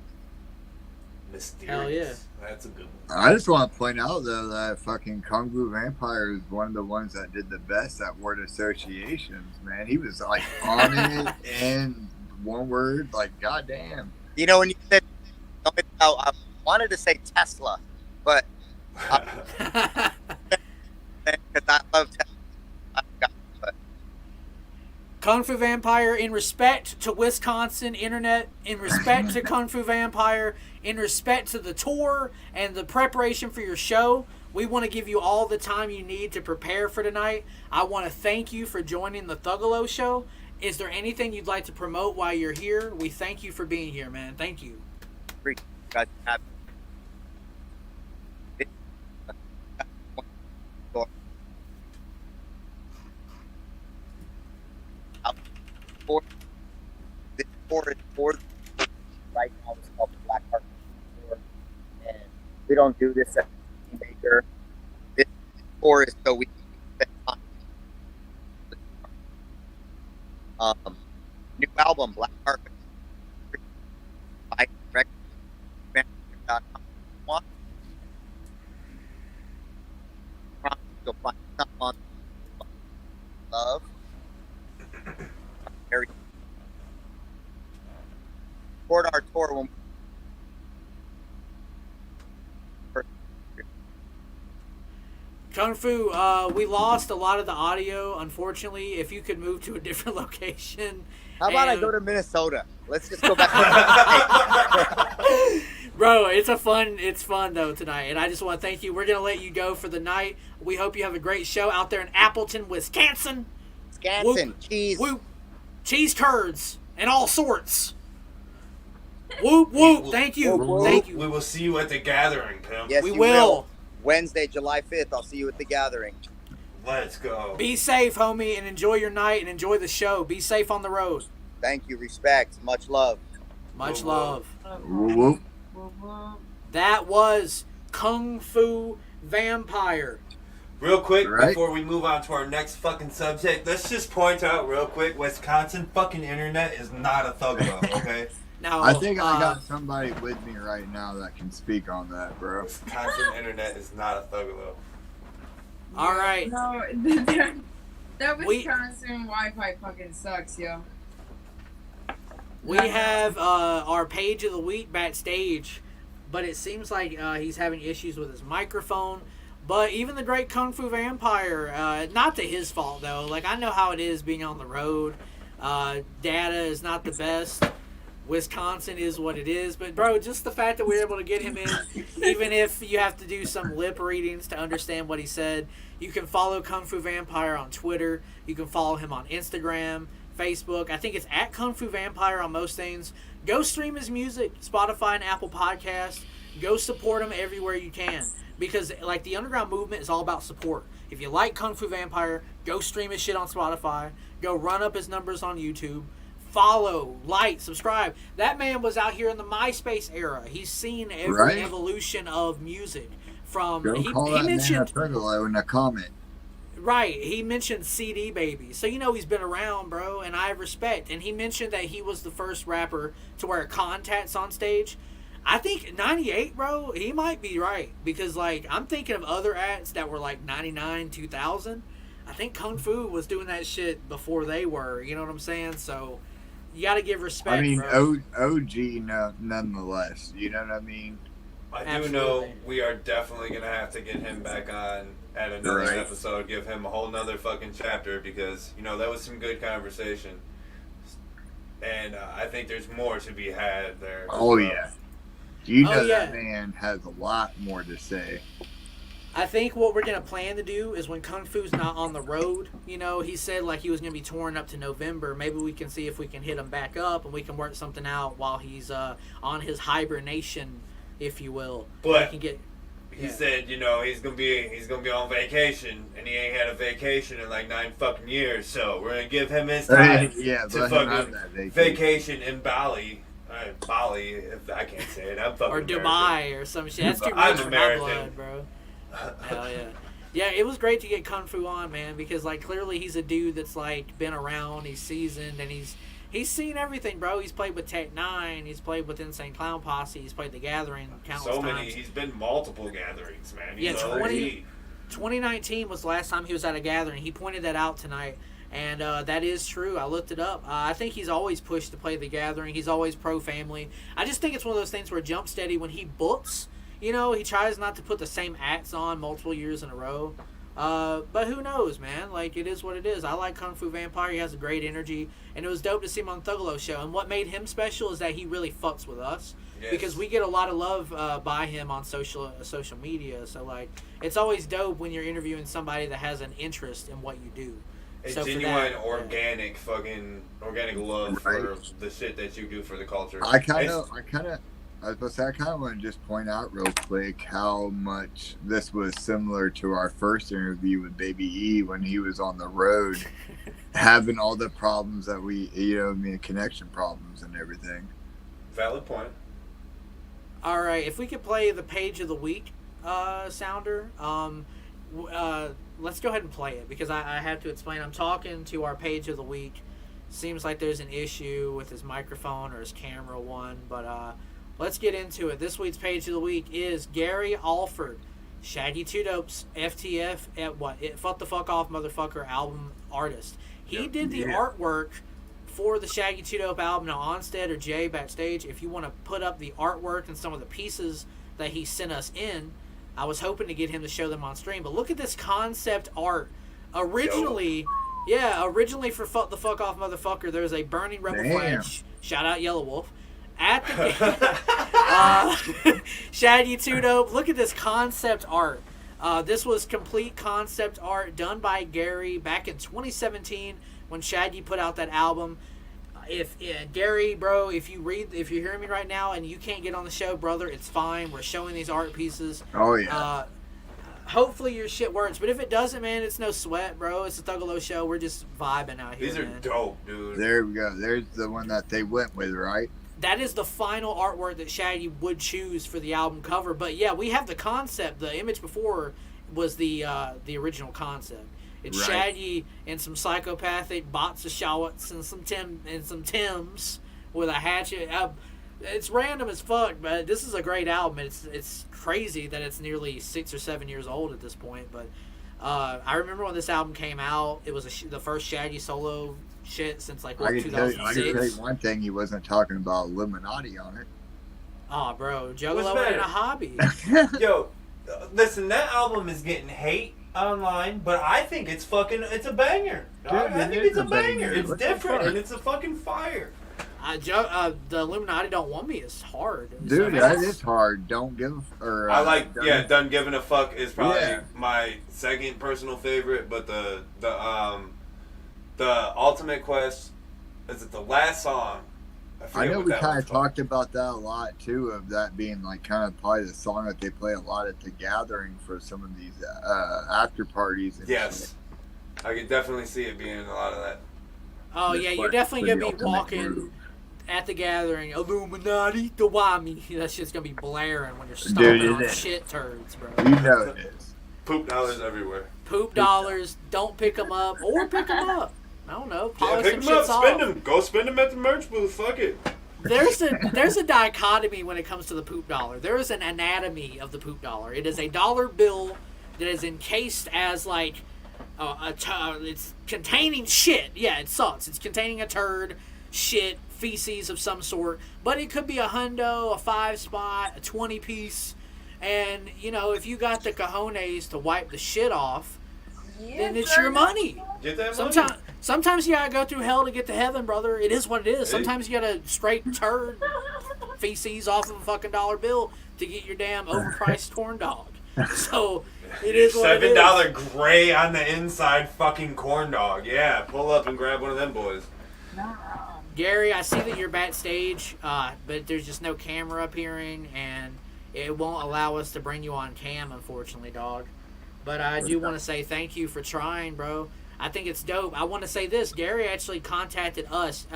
Mysterious. Hell yeah. That's a good one. I just want to point out though that fucking Kung Fu Vampire is one of the ones that did the best at word associations. Man, he was like on it and one word, like goddamn. You know when you said, I wanted to say Tesla, but because I love Tesla. But Kung Fu Vampire, in respect to Wisconsin internet, in respect to Kung Fu Vampire, in respect to the tour and the preparation for your show, we want to give you all the time you need to prepare for tonight. I want to thank you for joining the Thuggalo show. Is there anything you'd like to promote while you're here? We thank you for being here, man. Thank you. guys have this tour is for right now. It's called the Black Heart Tour, and we don't do this at Maker. This tour is so we can spend time. New album, Black Heart. By record.com. You'll find something on love. Very support our tour when Kung Fu, we lost a lot of the audio, unfortunately. If you could move to a different location. How about I And- go to Minnesota? Let's just go back. Bro, it's fun though tonight, and I just want to thank you. We're gonna let you go for the night. We hope you have a great show out there in Appleton, Wisconsin. Wisconsin, cheese. Whoop, cheese curds and all sorts. Whoop whoop! Thank you, Whoop, whoop. thank you. We will see you at the gathering, pimp. Yes, We you will. Wednesday, July 5th. I'll see you at the gathering. Let's go. Be safe, homie, and enjoy your night and enjoy the show. Be safe on the road. Thank you. Respect. Much love. Much Whoop, love. Whoop, whoop. That was Kung Fu Vampire. Real quick, Right. before we move on to our next fucking subject, let's just point out real quick, Wisconsin fucking internet is not a thuggalo, okay? Now, I think I got somebody with me right now that can speak on that, bro. Wisconsin internet is not a thuggalo. All right. No, that Wisconsin Wi-Fi fucking sucks, yo. We have our page of the week backstage, but it seems like he's having issues with his microphone. But even the great Kung Fu Vampire, not to his fault though. Like, I know how it is being on the road. Data is not the best. Wisconsin is what it is. But, bro, just the fact that we were able to get him in, even if you have to do some lip readings to understand what he said, you can follow Kung Fu Vampire on Twitter. You can follow him on Instagram, Facebook. I think it's at Kung Fu Vampire on most things. Go stream his music, Spotify and Apple Podcasts. Go support him everywhere you can. Because, like, the underground movement is all about support. If you like Kung Fu Vampire, go stream his shit on Spotify. Go run up his numbers on YouTube. Follow, like, subscribe. That man was out here in the MySpace era. He's seen every evolution of music. From Go call that man a Thuggalo in a comment. Right, he mentioned CD Baby. So you know he's been around, bro, and I have respect. And he mentioned that he was the first rapper to wear contacts on stage. I think 98, bro, he might be right. Because, like, I'm thinking of other acts that were, like, 99, 2000. I think Kung Fu was doing that shit before they were. You know what I'm saying? So you got to give respect, I mean, bro. OG nonetheless. You know what I mean? I do know we are definitely going to have to get him back on at another episode, give him a whole nother fucking chapter because, you know, that was some good conversation. And I think there's more to be had there. Oh, yeah. You know that man has a lot more to say. I think what we're going to plan to do is when Kung Fu's not on the road, you know, he said like he was going to be touring up to November. Maybe we can see if we can hit him back up and we can work something out while he's on his hibernation, if you will. But he said, you know, he's gonna be on vacation, and he ain't had a vacation in like 9 fucking years. So we're gonna give him his time to fucking vacation in Bali. Bali, if I can't say it, I'm fucking or American. Dubai or some shit. That's too rich for my blood, bro. Hell yeah. Yeah, it was great to get Kung Fu on, man, because like clearly he's a dude that's like been around, he's seasoned, and he's seen everything, bro. He's played with Tech 9, he's played with Insane Clown Posse, he's played The Gathering countless times. He's been multiple gatherings, man. He's 2019 was the last time he was at a gathering. He pointed that out tonight, and that is true. I looked it up. I think he's always pushed to play The Gathering. He's always pro-family. I just think it's one of those things where Jump Steady, when he books, you know, he tries not to put the same acts on multiple years in a row. But who knows, man? Like, it is what it is. I like Kung Fu Vampire. He has a great energy. And it was dope to see him on Thuggalo show. And what made him special is that he really fucks with us. Yes. Because we get a lot of love by him on social media. So, like, it's always dope when you're interviewing somebody that has an interest in what you do. A genuine, organic love for the shit that you do for the culture. I was I kind of want to just point out real quick how much this was similar to our first interview with Baby E when he was on the road, having all the problems that connection problems and everything. Valid point. All right, if we could play the page of the week sounder, let's go ahead and play it because I have to explain. I'm talking to our page of the week. Seems like there's an issue with his microphone or his camera one, but let's get into it. This week's page of the week is Gary Alford, Shaggy 2 Dope's FTF at Fuck the Fuck Off Motherfucker album artist. He did the artwork for the Shaggy 2 Dope album. Now, Onstead or Jay backstage, if you want to put up the artwork and some of the pieces that he sent us in, I was hoping to get him to show them on stream. But look at this concept art. Originally for Fuck the Fuck Off Motherfucker, there's a burning rebel flag. Shout out Yellow Wolf. At the Shaggy 2 Dope. Look at this concept art. This was complete concept art done by Gary back in 2017 when Shaggy put out that album. Gary, bro, if you're hearing me right now and you can't get on the show, brother, it's fine. We're showing these art pieces. Oh yeah. Hopefully your shit works, but if it doesn't, man, it's no sweat, bro. It's a Thuggalo show. We're just vibing out here. These are dope, dude. There we go. There's the one that they went with, right? That is the final artwork that Shaggy would choose for the album cover. But yeah, we have the concept. The image before was the original concept. It's Shaggy and some psychopathic bots of Shawats and some Tims with a hatchet. It's random as fuck, but this is a great album. It's crazy that it's nearly 6 or 7 years old at this point. But I remember when this album came out, it was the first Shaggy solo shit since like 2006. I can tell you one thing: he wasn't talking about Illuminati on it. Oh, bro, Juggalo ain't a hobby. Yo, listen, that album is getting hate online, but I think it's a banger. I think it's a banger. It's different and it's a fucking fire. The Illuminati don't want me is hard. Dude, that is hard. Don't give I like done giving a fuck is probably my second personal favorite, but the Ultimate Quest is it the last song? I know we kind of talked about that a lot too, of that being like kind of probably the song that they play a lot at the gathering for some of these after parties. And yes, shit. I can definitely see it being a lot of that. Oh yeah, you're definitely gonna be walking at the gathering. Illuminati, the Wami. That shit's gonna be blaring when you're stomping on shit turds, bro. You know it is. Poop dollars everywhere. Poop dollars. Don't pick them up or pick them up. I don't know. Pick them up, spend them. Go spend them at the merch booth. Fuck it. There's a dichotomy when it comes to the poop dollar. There is an anatomy of the poop dollar. It is a dollar bill that is encased as like it's containing shit. Yeah, it sucks. It's containing a turd, shit, feces of some sort. But it could be a hundo, a 5-spot, a 20-piece. And, you know, if you got the cojones to wipe the shit off, then it's your money. Get that money. Sometimes you gotta go through hell to get to heaven, brother. It is what it is. Sometimes you gotta straight turd feces off of a fucking dollar bill to get your damn overpriced corn dog. So it is what it is. $7 gray on the inside fucking corn dog. Yeah, pull up and grab one of them boys. Gary, I see that you're backstage, but there's just no camera appearing, and it won't allow us to bring you on cam, unfortunately, dog. But I do want to say thank you for trying, bro. I think it's dope. I want to say this. Gary actually contacted us.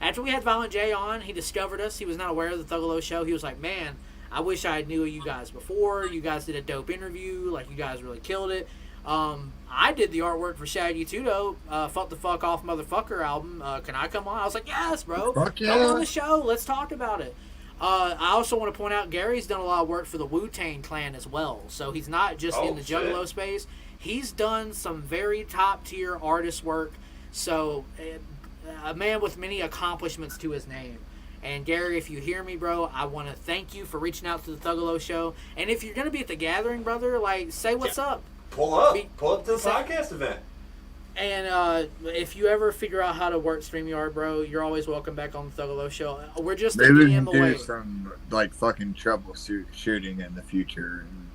After we had Violent J on, he discovered us. He was not aware of the Thuggalo show. He was like, man, I wish I knew you guys before. You guys did a dope interview. Like, you guys really killed it. I did the artwork for Shaggy Tudo, Fuck the Fuck Off Motherfucker album. Can I come on? I was like, yes, bro. Fuck yeah. Come on the show. Let's talk about it. I also want to point out Gary's done a lot of work for the Wu-Tang Clan as well. So he's not just in the Juggalo space. He's done some very top-tier artist work. So a man with many accomplishments to his name. And Gary, if you hear me, bro, I want to thank you for reaching out to the Thuggalo show. And if you're going to be at the gathering, brother, like, say what's up. Pull up to the podcast event. And if you ever figure out how to work StreamYard, bro, you're always welcome back on the Thuggalo show. We're just maybe we DM can away. do some like fucking troubleshooting in the future and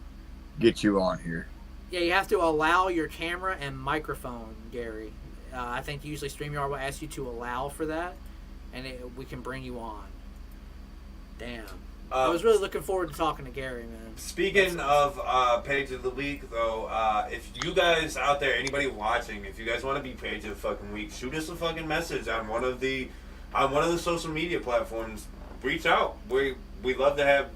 get you on here. Yeah, you have to allow your camera and microphone, Gary. I think usually StreamYard will ask you to allow for that, and we can bring you on. Damn. I was really looking forward to talking to Gary, man. Speaking of Page of the Week, though, if you guys out there, anybody watching, if you guys want to be Page of the fucking Week, shoot us a fucking message on one of the social media platforms. Reach out. We love to have.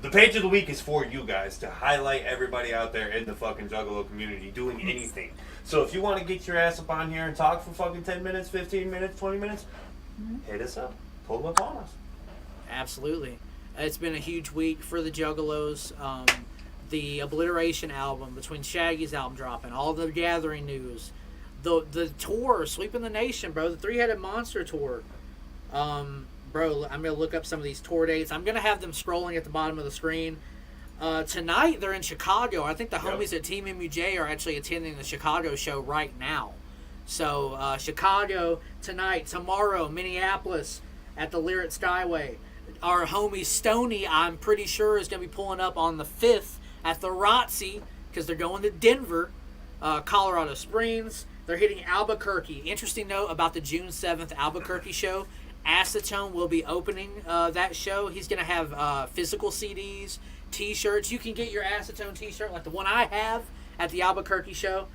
The Page of the Week is for you guys to highlight everybody out there in the fucking Juggalo community doing anything. So if you want to get your ass up on here and talk for fucking 10 minutes, 15 minutes, 20 minutes, hit us up. Pull up on us. Absolutely. It's been a huge week for the Juggalos. The Obliteration album, between Shaggy's album dropping, all the gathering news, the tour, Sweeping the Nation, bro, the Three-Headed Monster tour. Bro, I'm going to look up some of these tour dates. I'm going to have them scrolling at the bottom of the screen. Tonight, they're in Chicago. I think the homies at Team MUJ are actually attending the Chicago show right now. So, Chicago tonight. Tomorrow, Minneapolis at the Lyric Skyway. Our homie Stoney, I'm pretty sure, is going to be pulling up on the 5th at the ROTC because they're going to Denver, Colorado Springs. They're hitting Albuquerque. Interesting note about the June 7th Albuquerque show. Acetone will be opening that show. He's going to have physical CDs, T-shirts. You can get your Acetone T-shirt like the one I have at the Albuquerque show.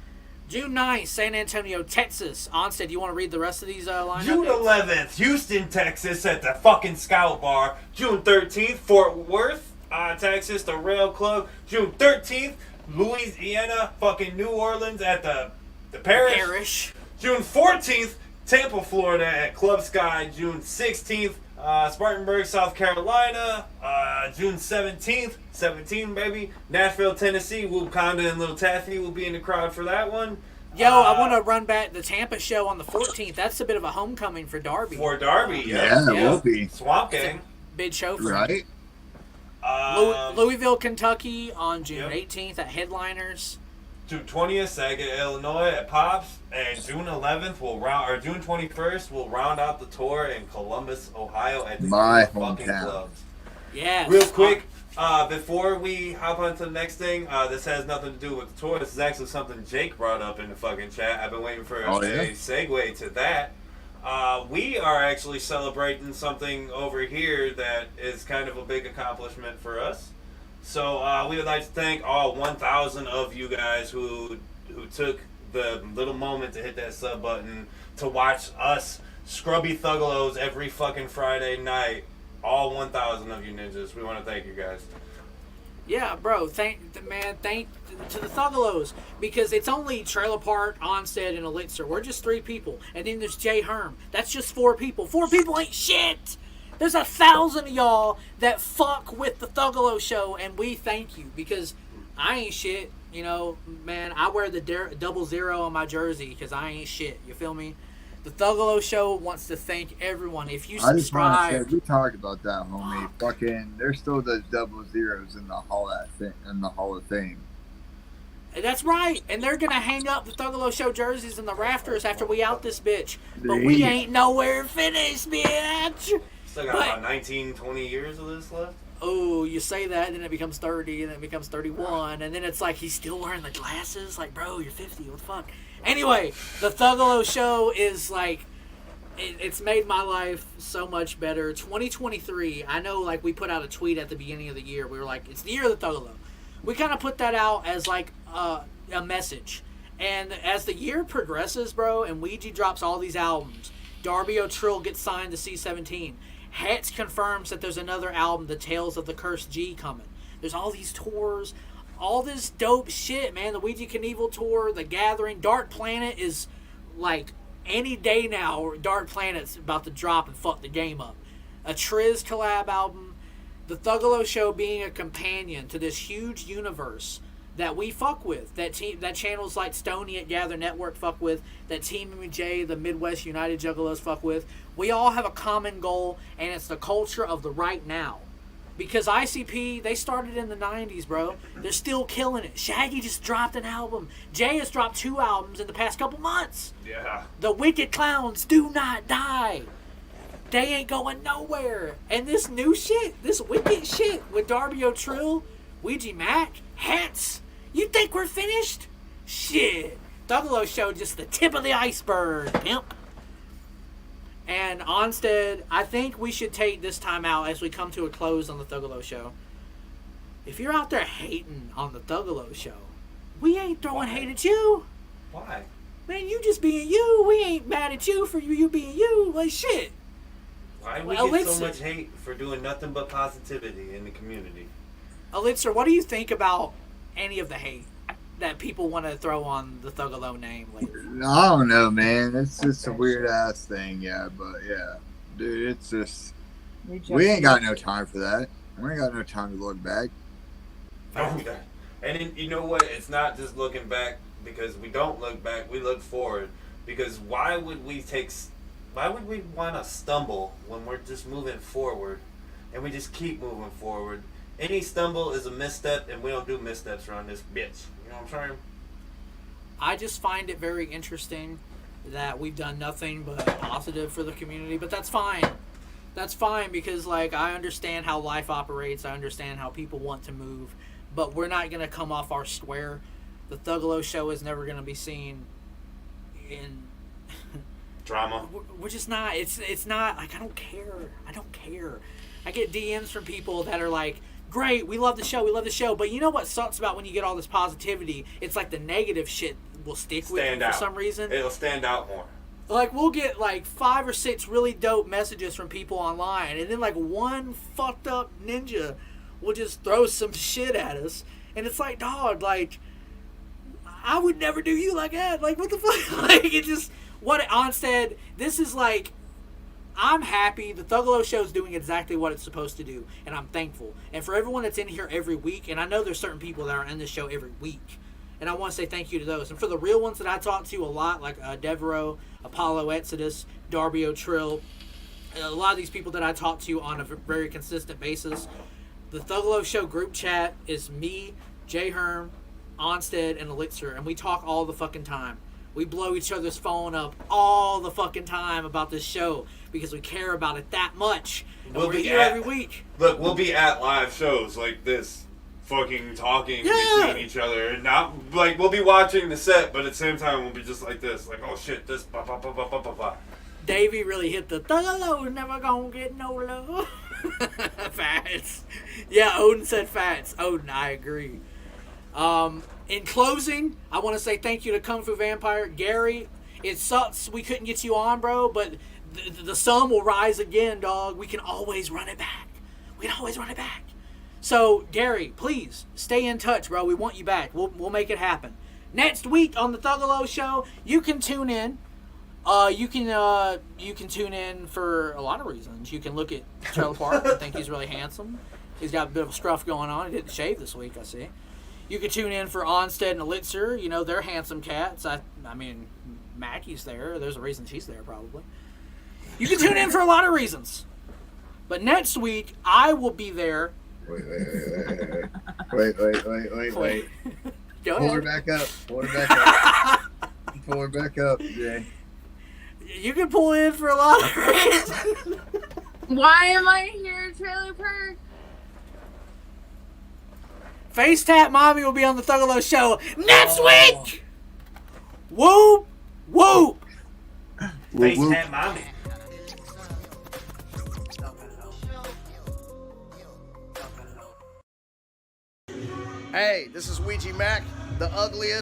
June 9th, San Antonio, Texas. Onstead, you want to read the rest of these lineup June dates? 11th, Houston, Texas at the fucking Scout Bar. June 13th, Fort Worth, Texas, the Rail Club. June 13th, Louisiana, fucking New Orleans at the Parish. June 14th, Tampa, Florida at Club Sky. June 16th, Spartanburg, South Carolina. June 17th, 17 baby, Nashville, Tennessee. Whoop-Conda and Little Taffy will be in the crowd for that one. Yo, I want to run back the Tampa show on the 14th. That's a bit of a homecoming for Darby. For Darby, yeah, it will be. Swamp Gang. Big show for right. Louisville, Kentucky on June 18th at Headliners. June 20th, Saga, Illinois at Pops, and June 11th June 21st we'll round out the tour in Columbus, Ohio at the My fucking hometown. clubs. Yes. Real quick, before we hop on to the next thing, this has nothing to do with the tour. This is actually something Jake brought up in the fucking chat. I've been waiting for a segue to that. We are actually celebrating something over here that is kind of a big accomplishment for us. So we would like to thank all 1,000 of you guys who took the little moment to hit that sub button to watch us scrubby Thuggalos every fucking Friday night. All 1,000 of you ninjas. We want to thank you guys. Yeah, bro. Thank to the Thuggalos, because it's only Trailer Park, Onstead, and Elixir. We're just 3 people, and then there's Jay Herm. That's just 4 people. 4 people ain't shit. There's 1,000 of y'all that fuck with the Thuggalo show, and we thank you, because I ain't shit. You know, man, I wear the 00 on my jersey because I ain't shit. You feel me? The Thuggalo show wants to thank everyone. If you I just want to subscribe, say, we talked about that, homie. Fucking, there's still those 00s in the Hall of Fame. that's right, and they're gonna hang up the Thuggalo show jerseys in the rafters after we out this bitch. But we ain't nowhere finished, bitch. Still got about 19, 20 years of this left. Oh, you say that, then it becomes 30, and then it becomes 31, and then it's like he's still wearing the glasses. Like, bro, you're 50. What the fuck? Anyway, the Thuggalo show is like, it's made my life so much better. 2023, I know, like, we put out a tweet at the beginning of the year. We were like, it's the year of the Thuggalo. We kind of put that out as, like, a message. And as the year progresses, bro, and Ouija drops all these albums, Darby Trill gets signed to C17. Hetz confirms that there's another album, The Tales of the Cursed G, coming. There's all these tours, all this dope shit, man. The Ouija Knievel tour, The Gathering, Dark Planet is like any day now. Dark Planet's about to drop and fuck the game up. A Triz collab album, the Thuggalo show being a companion to this huge universe that we fuck with, that channels like Stony at Gather Network fuck with, that Team MJ, the Midwest United Juggalos fuck with. We all have a common goal, and it's the culture of the right now. Because ICP, they started in the 90s, bro. They're still killing it. Shaggy just dropped an album. Jay has dropped 2 albums in the past couple months. Yeah. The Wicked Clowns do not die. They ain't going nowhere. And this new shit, this wicked shit with Darby Trill, Ouija Mac, Hetz. You think we're finished? Shit. Thuggalo show just the tip of the iceberg, pimp. And Onstead, I think we should take this time out as we come to a close on the Thuggalo show. If you're out there hating on the Thuggalo show, we ain't throwing hate at you. Why? Man, you just being you. We ain't mad at you for you being you. Like, shit. Why do we get so much hate for doing nothing but positivity in the community? Elixir, what do you think about any of the hate that people want to throw on the Thuggalo name lately? I don't know, man. It's just a weird ass thing, yeah. But yeah, dude, it's just we ain't got no time for that. We ain't got no time to look back. And then, you know what? It's not just looking back, because we don't look back. We look forward. Because why would we want to stumble when we're just moving forward, and we just keep moving forward? Any stumble is a misstep, and we don't do missteps around this bitch. You know what I'm saying? I just find it very interesting that we've done nothing but positive for the community, but that's fine. That's fine, because, like, I understand how life operates. I understand how people want to move, but we're not going to come off our square. The Thuggalo show is never going to be seen in drama. We're just not. It's not, like, I don't care. I get DMs from people that are like, great, we love the show, but you know what sucks about when you get all this positivity? It's like the negative shit will stick with you for some reason. It'll stand out more. Like, we'll get like 5 or 6 really dope messages from people online, and then like one fucked up ninja will just throw some shit at us, and it's like, dog, like, I would never do you like that. Like, what the fuck? Like, it just, what Onstead, this is like, I'm happy. The Thuggalo show is doing exactly what it's supposed to do, and I'm thankful. And for everyone that's in here every week, and I know there's certain people that are in this show every week, and I want to say thank you to those. And for the real ones that I talk to a lot, like Devereaux, Apollo Exodus, Darby Trill, a lot of these people that I talk to on a very consistent basis, the Thuggalo show group chat is me, Jay Herm, Onstead and Elixir, and we talk all the fucking time. We blow each other's phone up all the fucking time about this show because we care about it that much. And we're here every week. Look, we'll be at live shows like this, fucking talking between each other. And not like we'll be watching the set, but at the same time we'll be just like this, like, oh shit, this, ba ba ba ba ba ba ba. Davey really hit the Thuggalo's never gonna get no love. Fats. Yeah, Odin said Fats. Odin, I agree. In closing, I want to say thank you to Kung Fu Vampire. Gary, it sucks we couldn't get you on, bro, but the sun will rise again, dog. We can always run it back. So, Gary, please, stay in touch, bro. We want you back. We'll make it happen. Next week on the Thuggalo Show, you can tune in. You can tune in for a lot of reasons. You can look at Trill Park and think he's really handsome. He's got a bit of scruff going on. He didn't shave this week, I see. You can tune in for Onstead and Elixir. You know, they're handsome cats. I mean, Mackie's there. There's a reason she's there, probably. You can tune in for a lot of reasons. But next week, I will be there. Wait. Go Pull her ahead. back up. Pull her back up, Jay. You can pull in for a lot of reasons. Why am I here, Trailer Park? Face Tap Mommy will be on the Thuggalo Show next week! Whoop! Whoop! Face Tap Mommy. Hey, this is Ouija Mac, the ugliest.